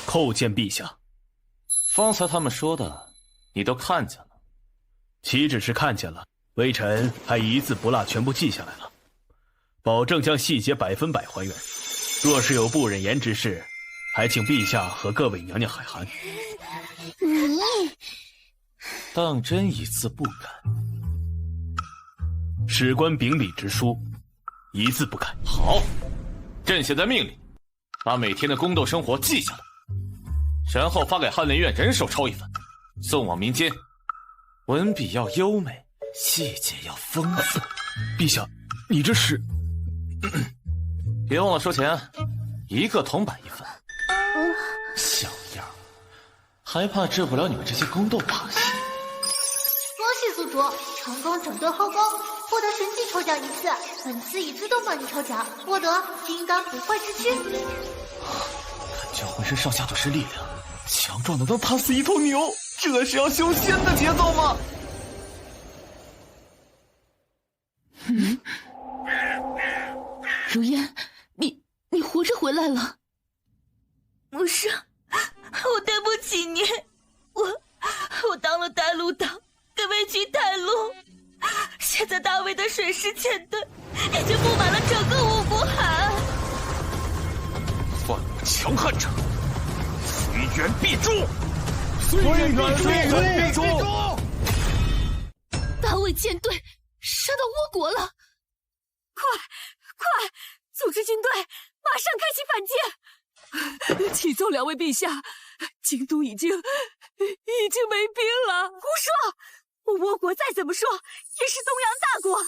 叩见陛下。方才他们说的，你都看见了？岂止是看见了，微臣还一字不落全部记下来了，保证将细节100%还原。若是有不忍言之事，还请陛下和各位娘娘海涵。你当真一字不改？史官秉笔直书，一字不改。好，朕现在命令，把每天的宫斗生活记下来，然后发给翰林院人手抄一份，送往民间。文笔要优美，细节要丰富。陛下，你这是……别忘了收钱，1个铜板1份。小样，还怕治不了你们这些宫斗把戏？恭喜宿主成功整顿后宫，获得神器抽奖1次，本次以自动帮你抽奖，获得金刚不坏之躯。感觉浑身上下都是力量，强壮的能踏死一头牛，这是要修仙的节奏吗？如烟，你活着回来了。不是，我对不起你，我当了带路党，给魏军带路，现在大魏的水师舰队已经布满了整个五湖海。犯我强悍者，虽远必诛！虽远必诛！大魏舰队杀到倭国了！快，组织军队，马上开启反击！启奏两位陛下，京都已经没兵了。胡说！倭国再怎么说也是东洋大国，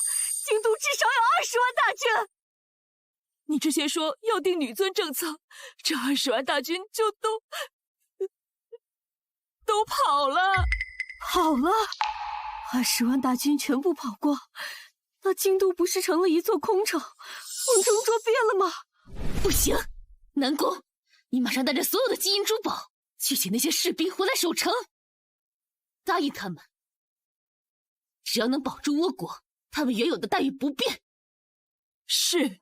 京都至少有20万大军。你之前说要定女尊政策，这20万大军就都跑了！20万大军全部跑光，那京都不是成了一座空城，瓮中捉鳖了吗？不行，南宫，你马上带着所有的金银珠宝去请那些士兵回来守城，答应他们，只要能保住倭国，他们原有的待遇不变。是。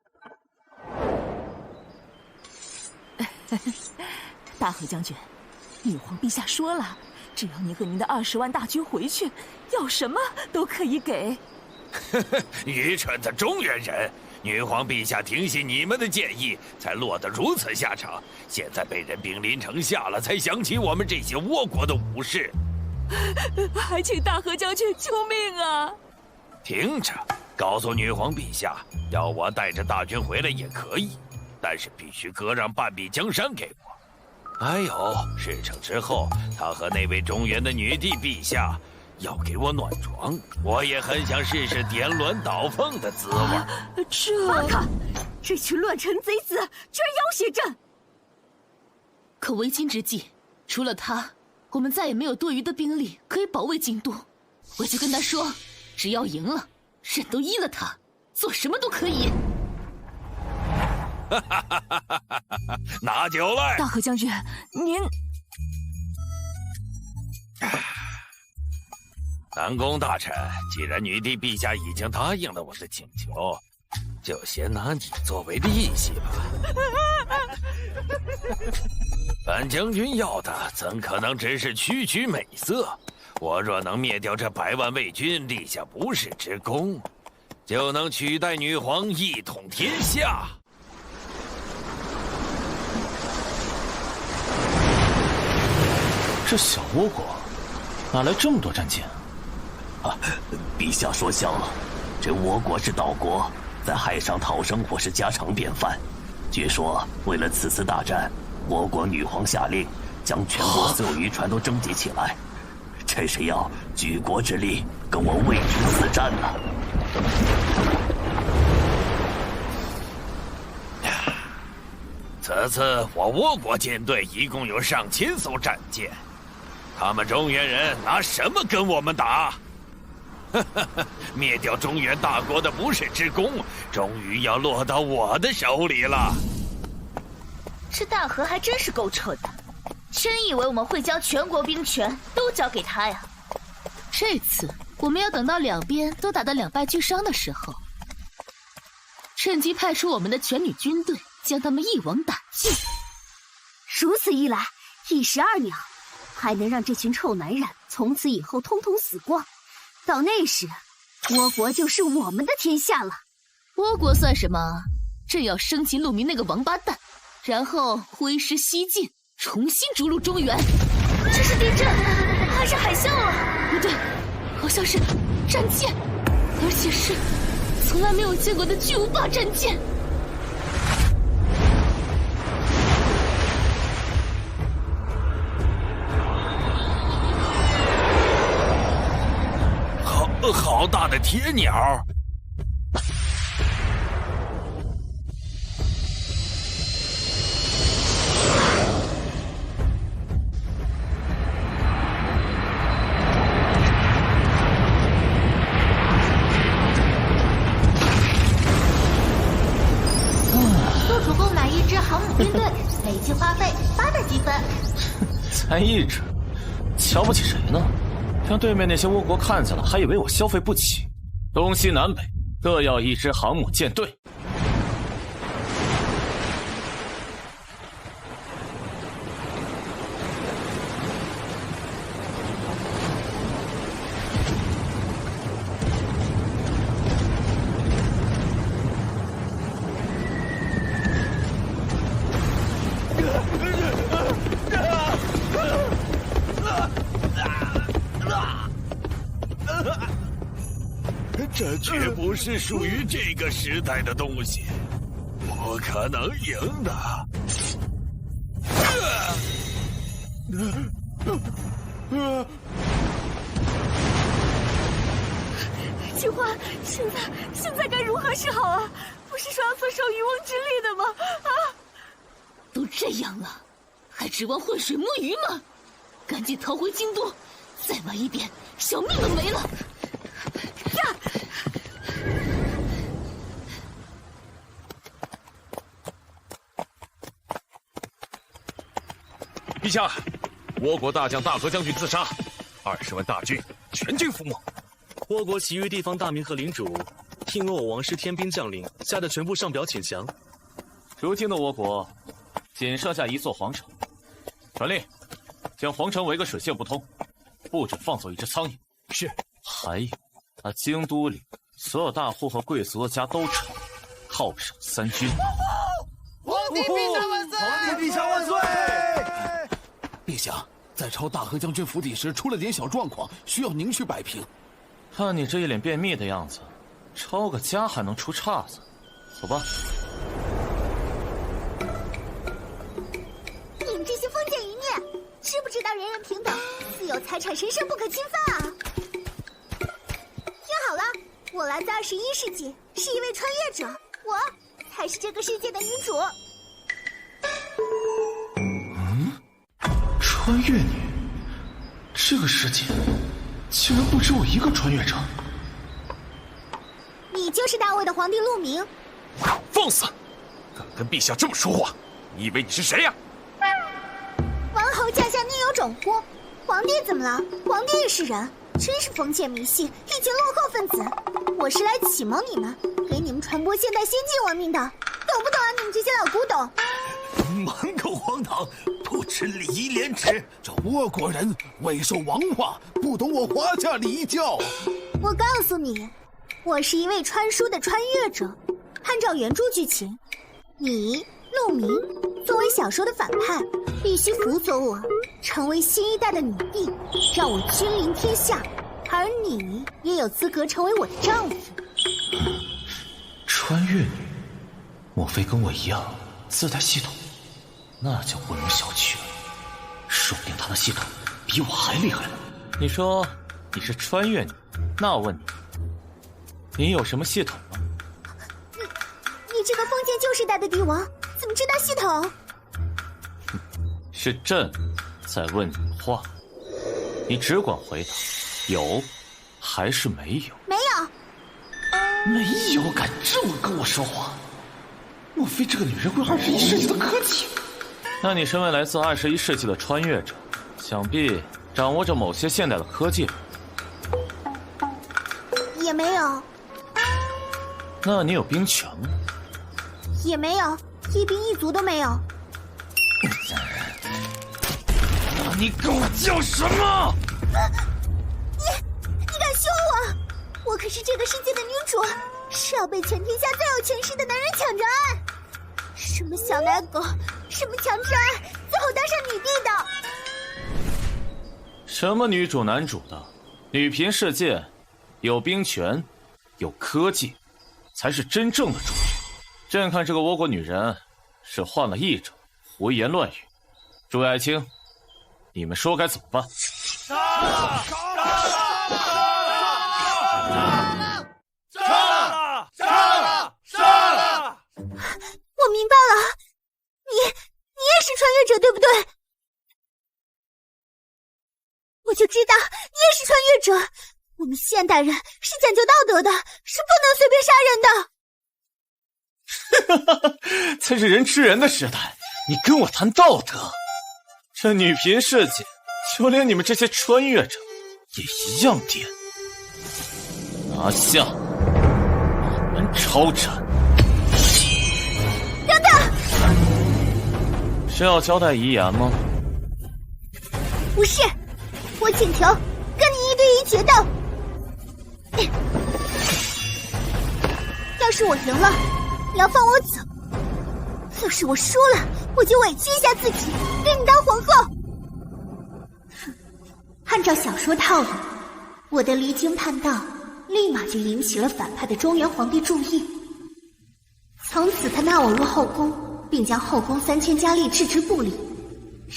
大和将军，女皇陛下说了，只要你和您的20万大军回去，要什么都可以给。愚蠢的中原人！女皇陛下听信你们的建议，才落得如此下场。现在被人兵临城下了，才想起我们这些倭国的武士。还请大和将军救命啊！听着，告诉女皇陛下，要我带着大军回来也可以，但是必须割让半壁江山给我。还有，事成之后，他和那位中原的女帝陛下要给我暖床，我也很想试试颠鸾倒凤的滋味。放他！这群乱臣贼子居然要挟朕！可为今之计，除了他，我们再也没有多余的兵力可以保卫京都。回去跟他说，只要赢了，朕都依了他，做什么都可以。拿酒来！大和将军，您……南宫大臣，既然女帝陛下已经答应了我的请求，就先拿你作为利息吧。本将军要的怎可能只是区区美色？我若能灭掉这100万魏军，立下不世之功，就能取代女皇一统天下。这小倭国哪来这么多战舰？陛下说笑了，这倭国是岛国，在海上讨生活是家常便饭。据说为了此次大战，倭国女皇下令将全国所有渔船都征集起来，这是要举国之力跟我魏军死战呢。此次我倭国舰队一共有上千艘战舰，他们中原人拿什么跟我们打？灭掉中原大国的不世之功，终于要落到我的手里了。这大和还真是够彻的，真以为我们会将全国兵权都交给他呀？这次我们要等到两边都打得两败俱伤的时候，趁机派出我们的全女军队，将他们一网打尽。如此一来，一石二鸟，还能让这群臭男人从此以后通通死光。到那时，倭国就是我们的天下了。倭国算什么？正要生擒陆明那个王八蛋，然后挥师西进，重新逐鹿中原。这是地震还是海啸啊？不对，好像是战舰，而且是从来没有见过的巨无霸战舰。好大的铁鸟！做主购买1支航母军队，累计花费8的积分。才1支，瞧不起谁呢？让对面那些倭国看见了，还以为我消费不起。东西南北各要1支航母舰队。这绝不是属于这个时代的东西，不可能赢的。秦欢，现在该如何是好啊？不是说要坐收渔翁之利的吗？啊！都这样了，还指望浑水摸鱼吗？赶紧逃回京都，再晚一点，小命都没了。陛下，倭国大将大和将军自杀，20万大军全军覆没。倭国其余地方大名和领主，听闻我王师天兵将领吓得全部上表请降。如今的倭国，仅剩下1座皇城，传令将皇城围个水泄不通，不准放走1只苍蝇。是。还有，那京都里所有大户和贵族的家都抄，犒赏3军。皇帝陛下万岁！皇帝陛下万岁！陛下，在抄大和将军府邸时出了点小状况，需要您去摆平。看你这一脸便秘的样子，抄个家还能出岔子？走吧。你们这些封建余孽，知不知道人人平等，私有财产神圣不可侵犯啊？听好了，我来自21世纪，是一位穿越者，我才是这个世界的女主。穿越女，这个世界竟然不止我一个穿越者。你就是大魏的皇帝陆明。放肆！敢跟陛下这么说话，你以为你是谁呀？王侯驾下宁有种乎？皇帝怎么了？皇帝也是人，真是封建迷信，一群落后分子。我是来启蒙你们，给你们传播现代先进文明的，懂不懂啊？你们这些老古董！满口荒唐，不知礼仪廉耻。这倭国人未受王化，不懂我华夏礼仪教。我告诉你，我是一位穿书的穿越者。按照原著剧情，你陆明作为小说的反派，必须辅佐我，成为新一代的女帝，让我君临天下。而你也有资格成为我的丈夫。穿越女，莫非跟我一样自带系统？那就不容小觑了，说不定她的系统比我还厉害呢。你说你是穿越女，那我问你有什么系统吗？你这个封建旧时代的帝王，怎么知道系统？是朕在问你话，你只管回答，有还是没有？没有。没有，敢这么跟我说话？莫非这个女人会21世纪的科技？那你身为来自21世纪的穿越者，想必掌握着某些现代的科技。也没有。那你有兵权吗？也没有，一兵一卒都没有。那你跟我叫什么？你敢凶我？我可是这个世界的女主，是要被全天下最有权势的男人抢着爱。什么小奶狗，什么强制爱，最后当上女帝的。什么女主男主的？女频世界，有兵权，有科技，才是真正的主角。朕看这个倭国女人是患了癔症，胡言乱语。诸位爱卿，你们说该怎么办？我明白了，你也是穿越者，对不对？我就知道你也是穿越者。我们现代人是讲究道德的，是不能随便杀人的。在这人吃人的时代，你跟我谈道德？这女频世界，就连你们这些穿越者也一样颠。拿下，满门抄斩！等等，是要交代遗言吗？不是，我请求跟你1对1决斗。要是我赢了，你要放我走；要是我输了，我就委屈一下自己，给你当皇后。按照小说套路，我的离经叛道立马就引起了反派的中原皇帝注意。从此他纳我入后宫，并将后宫3000佳丽置之不理。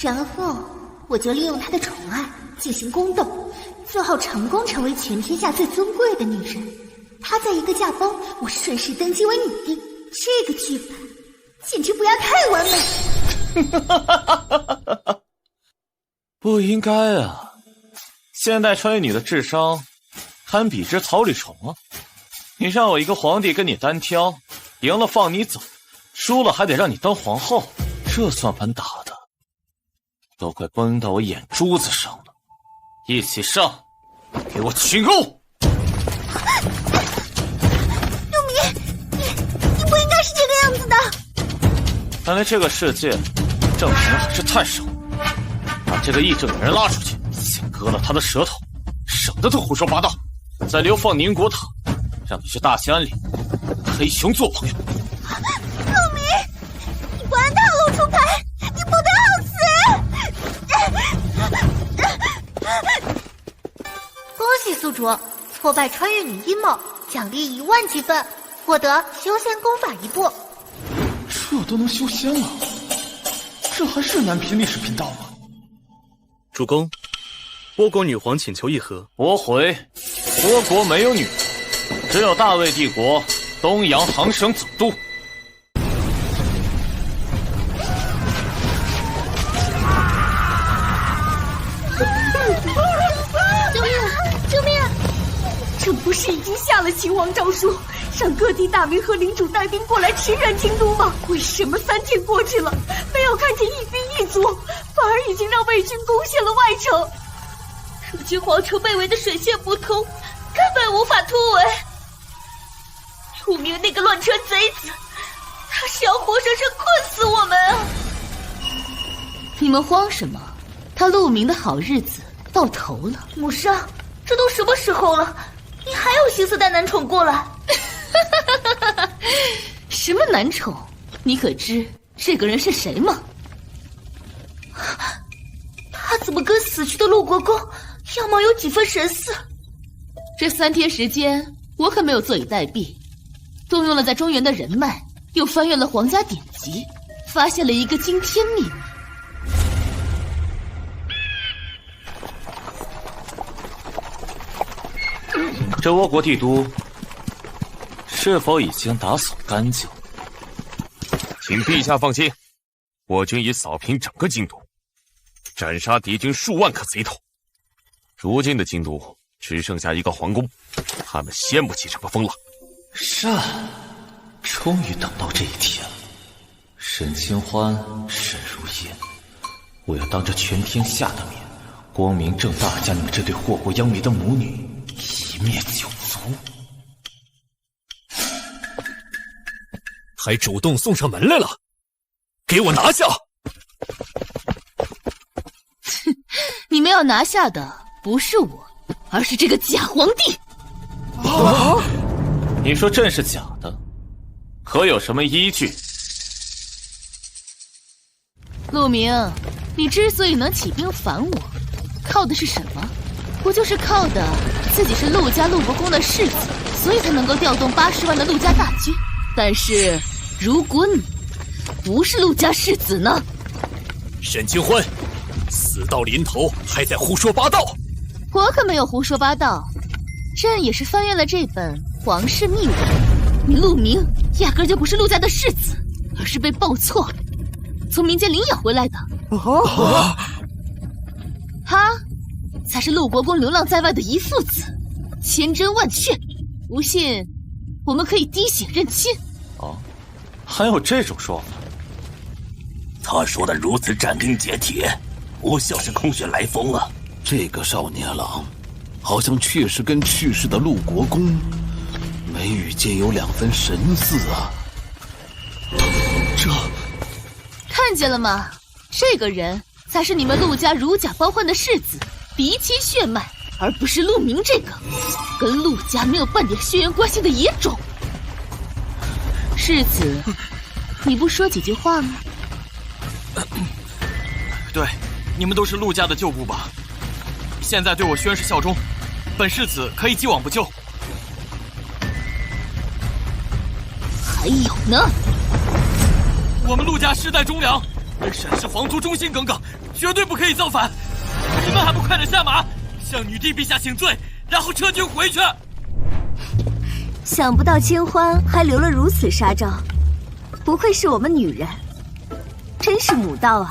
然后我就利用他的宠爱进行宫斗，最后成功成为全天下最尊贵的女人。她在一个驾崩，我顺势登基为女帝。这个剧本简直不要太完美。不应该啊！现代穿越女的智商堪比之草履虫啊！你让我一个皇帝跟你单挑，赢了放你走，输了还得让你当皇后，这算盘打的都快崩到我眼珠子上了！一起上，给我群殴！陆明，你不应该是这个样子的。看来这个世界正常人还是太少。把这个议政的人拉出去，先割了他的舌头，省得他胡说八道。再流放宁国塔，让你去大兴安岭跟黑熊做朋友。陆明，你不按套路出牌，你不得好死！恭喜宿主挫败穿越女阴谋，奖励1万积分，获得修仙功法1部。这都能修仙了，这还是男频历史频道吗？主公，倭国女皇请求议和。驳回，倭国没有女皇，只有大魏帝国东洋行省总督。救命！救命！这不是已经下了秦王诏书，让各地大名和领主带兵过来驰援京都吗？为什么3天过去了，没有看见一兵一卒，反而已经让魏军攻陷了外城？如今皇城被围得水泄不通，根本无法突围。陆明那个乱臣贼子，他是要活生生困死我们啊！们慌什么？他陆明的好日子到头了。母上，这都什么时候了，你还有心思带男宠过来？什么男宠？你可知这个人是谁吗？他怎么跟死去的陆国公样貌有几分神似？这3天时间，我可没有坐以待毙，动用了在中原的人脉，又翻阅了皇家典籍，发现了一个惊天秘密。这倭国帝都是否已经打扫干净？请陛下放心，我军已扫平整个京都，斩杀敌军数万颗贼头。如今的京都只剩下一个皇宫，他们掀不起这个风浪。善，终于等到这一天了。沈清欢、沈如烟，我要当着全天下的面，光明正大将你们这对祸国殃民的母女一灭九族。还主动送上门来了，给我拿下！你们要拿下的不是我，而是这个假皇帝。你说朕是假的，可有什么依据？陆明，你之所以能起兵反我，靠的是什么？不就是靠的自己是陆家陆国公的世子，所以才能够调动80万的陆家大军。但是如果你不是陆家世子呢？沈清欢，死到临头还在胡说八道！我可没有胡说八道，朕也是翻阅了这本皇室秘文。你陆明压根就不是陆家的世子，而是被报错从民间领养回来的。他才是陆国公流浪在外的遗父子，千真万确。不信，我们可以滴血认亲。哦，还有这种说法？他说的如此斩钉截铁，不像是空穴来风啊！这个少年郎，好像确实跟去世的陆国公眉宇间有2分神似啊！看见了吗？这个人才是你们陆家如假包换的世子，嫡亲血脉，而不是陆明这个跟陆家没有半点血缘关系的野种。世子，你不说几句话吗？对，你们都是陆家的旧部吧？现在对我宣誓效忠，本世子可以既往不咎。还有呢？我们陆家世代忠良，对沈氏皇族忠心耿耿，绝对不可以造反。你们还不快点下马，向女帝陛下请罪，然后撤军回去？想不到清欢还留了如此杀招，不愧是我们女人，真是母道啊！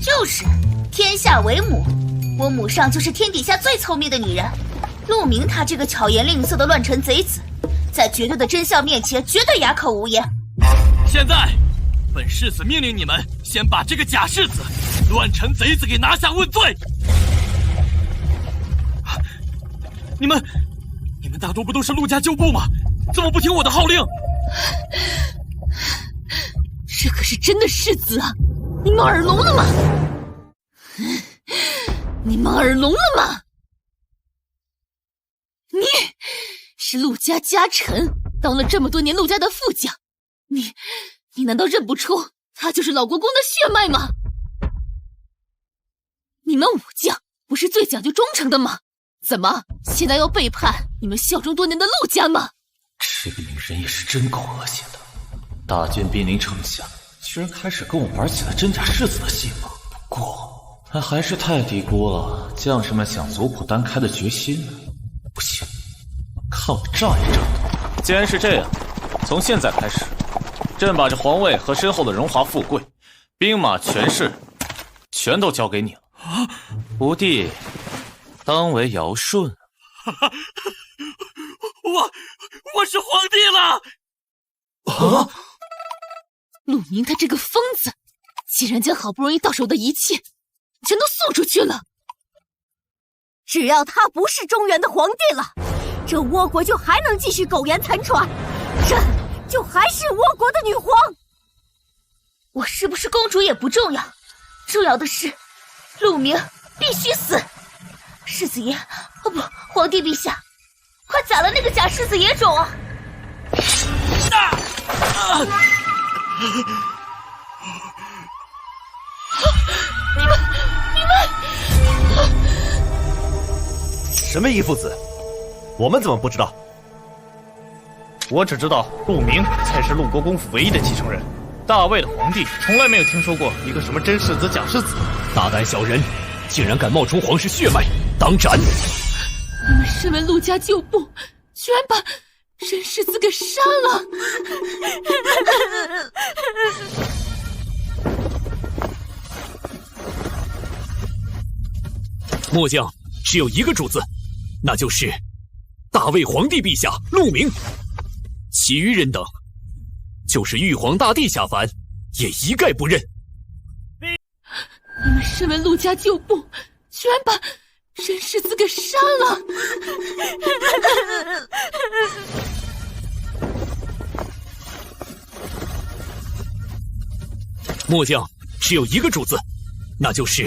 就是，天下为母，我母上就是天底下最聪明的女人。陆明他这个巧言令色的乱臣贼子，在绝对的真相面前，绝对哑口无言。现在，本世子命令你们先把这个假世子、乱臣贼子给拿下问罪。你们大多不都是陆家旧部吗？怎么不听我的号令？这可是真的世子啊！你们耳聋了吗？你们耳聋了吗？你是陆家家臣，当了这么多年陆家的副将，你难道认不出他就是老国公的血脉吗？你们武将不是最讲究忠诚的吗？怎么现在要背叛你们效忠多年的陆家吗？这个女人也是真够恶心的，大军兵临城下，居然开始跟我玩起了真假世子的戏码。不过她还是太低估了将士们想族谱单开的决心了。不行，看我炸一炸她！既然是这样，从现在开始，朕把这皇位和身后的荣华富贵、兵马权势，全都交给你了。吾弟当为尧舜。我是皇帝了！啊！陆明他这个疯子，竟然将好不容易到手的一切，全都送出去了。只要他不是中原的皇帝了，这倭国就还能继续苟延残喘，朕就还是倭国的女皇。我是不是公主也不重要，重要的是，陆明必须死。世子爷，哦不，皇帝陛下，快宰了那个假世子野种啊！你们！什么义父子？我们怎么不知道？我只知道陆明才是陆国公府唯一的继承人。大魏的皇帝从来没有听说过一个什么真世子、假世子。大胆小人，竟然敢冒充皇室血脉，当斩！你们身为陆家旧部，居然把真世子给杀了！末将只有一个主子，那就是大魏皇帝陛下陆明。其余人等，就是玉皇大帝下凡，也一概不认。你们身为陆家旧部，居然把真世子给杀了！末将只有一个主子，那就是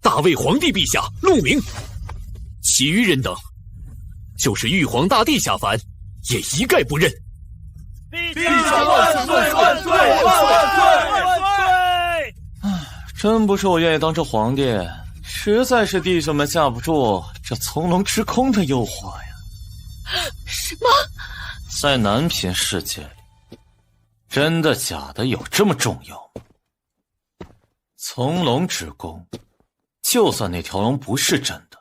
大魏皇帝陛下陆明。其余人等，就是玉皇大帝下凡，也一概不认。陛下万岁万岁万岁万岁！真不是我愿意当这皇帝，实在是弟兄们架不住这从龙之空的诱惑呀。什么？在南品世界里，真的假的有这么重要吗？从龙之功，就算那条龙不是真的，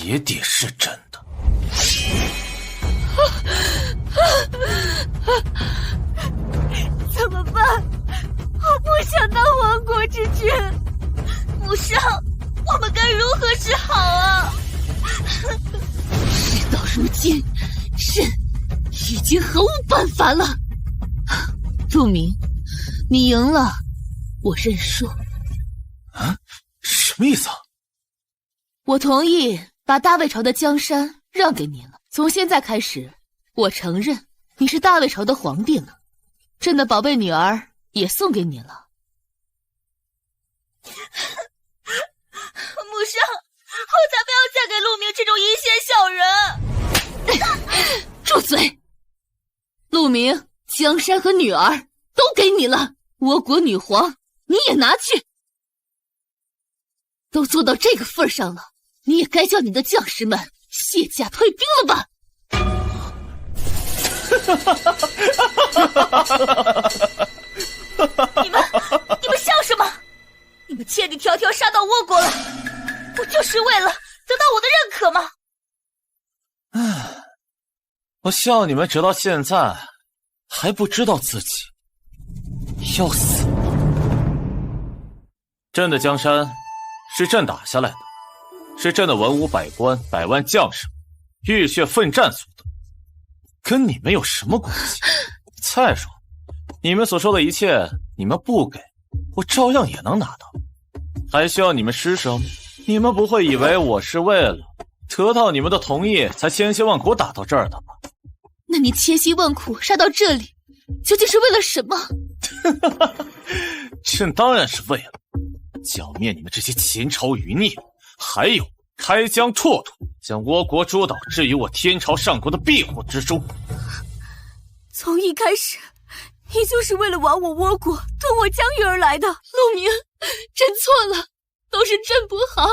也得是真的。怎么办？我不想当亡国之君。母上，我们该如何是好啊？事到如今，朕已经毫无办法了。陆明，你赢了，我认输。啊？什么意思啊？我同意把大魏朝的江山让给你了。从现在开始，我承认你是大魏朝的皇帝了。朕的宝贝女儿也送给你了。母上，我才不要嫁给陆明这种阴险小人！住嘴！陆明，江山和女儿都给你了，倭国女皇你也拿去。都做到这个份上了，你也该叫你的将士们卸甲退兵了吧？你们笑什么？你们千里迢迢杀到倭国来，不就是为了得到我的认可吗？我笑你们直到现在还不知道自己要死。朕的江山是朕打下来的，是朕的文武百官、百万将士浴血奋战所得，跟你们有什么关系？再说，你们所说的一切，你们不给，我照样也能拿到，还需要你们施舍吗？你们不会以为我是为了得到你们的同意才千辛万苦打到这儿的吧？那你千辛万苦杀到这里，究竟是为了什么？朕当然是为了剿灭你们这些前朝余孽，还有开疆拓土，将倭国诸岛置于我天朝上国的庇护之中。从一开始，你就是为了亡我倭国、夺我疆域而来的。陆明，朕错了，都是朕不好，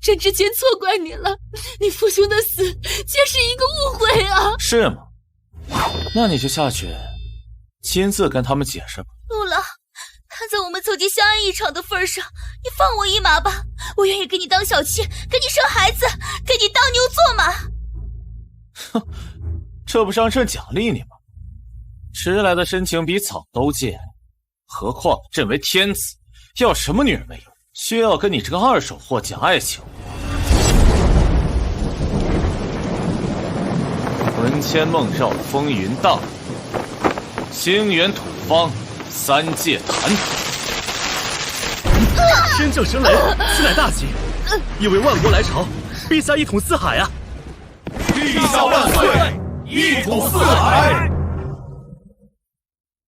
朕之前错怪你了。你父兄的死皆是一个误会啊！是吗？那你就下去亲自跟他们解释吧。陆老，看在我们曾经相爱一场的份上，你放我一马吧，我愿意给你当小妾，给你生孩子，给你当牛做马。哼，这不是让朕奖励你吗？迟来的深情比草都贱，何况朕为天子，要什么女人没有，需要跟你这个二手货讲爱情？魂牵梦绕风云荡，星源土方三界谈。天降神雷，此乃大喜，意为万国来朝，陛下一统四海啊！陛下万岁，一统四海。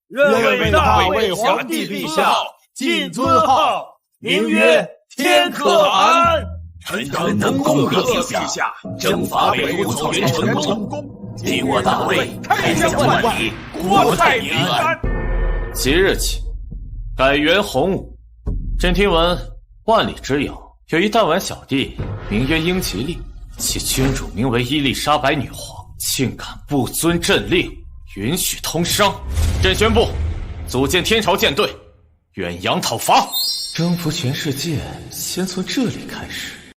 愿伟大魏皇帝陛下金尊号，名曰天可汗。臣等恭贺陛下征伐北部草原成功，今我大魏开疆万里，国泰民安。即日起，改元洪武。朕听闻万里之遥有一弹丸小弟，名曰英吉利，其君主名为伊丽莎白女皇，竟敢不遵朕令，允许通商。朕宣布，组建天朝舰队，远洋讨伐。征服全世界，先从这里开始。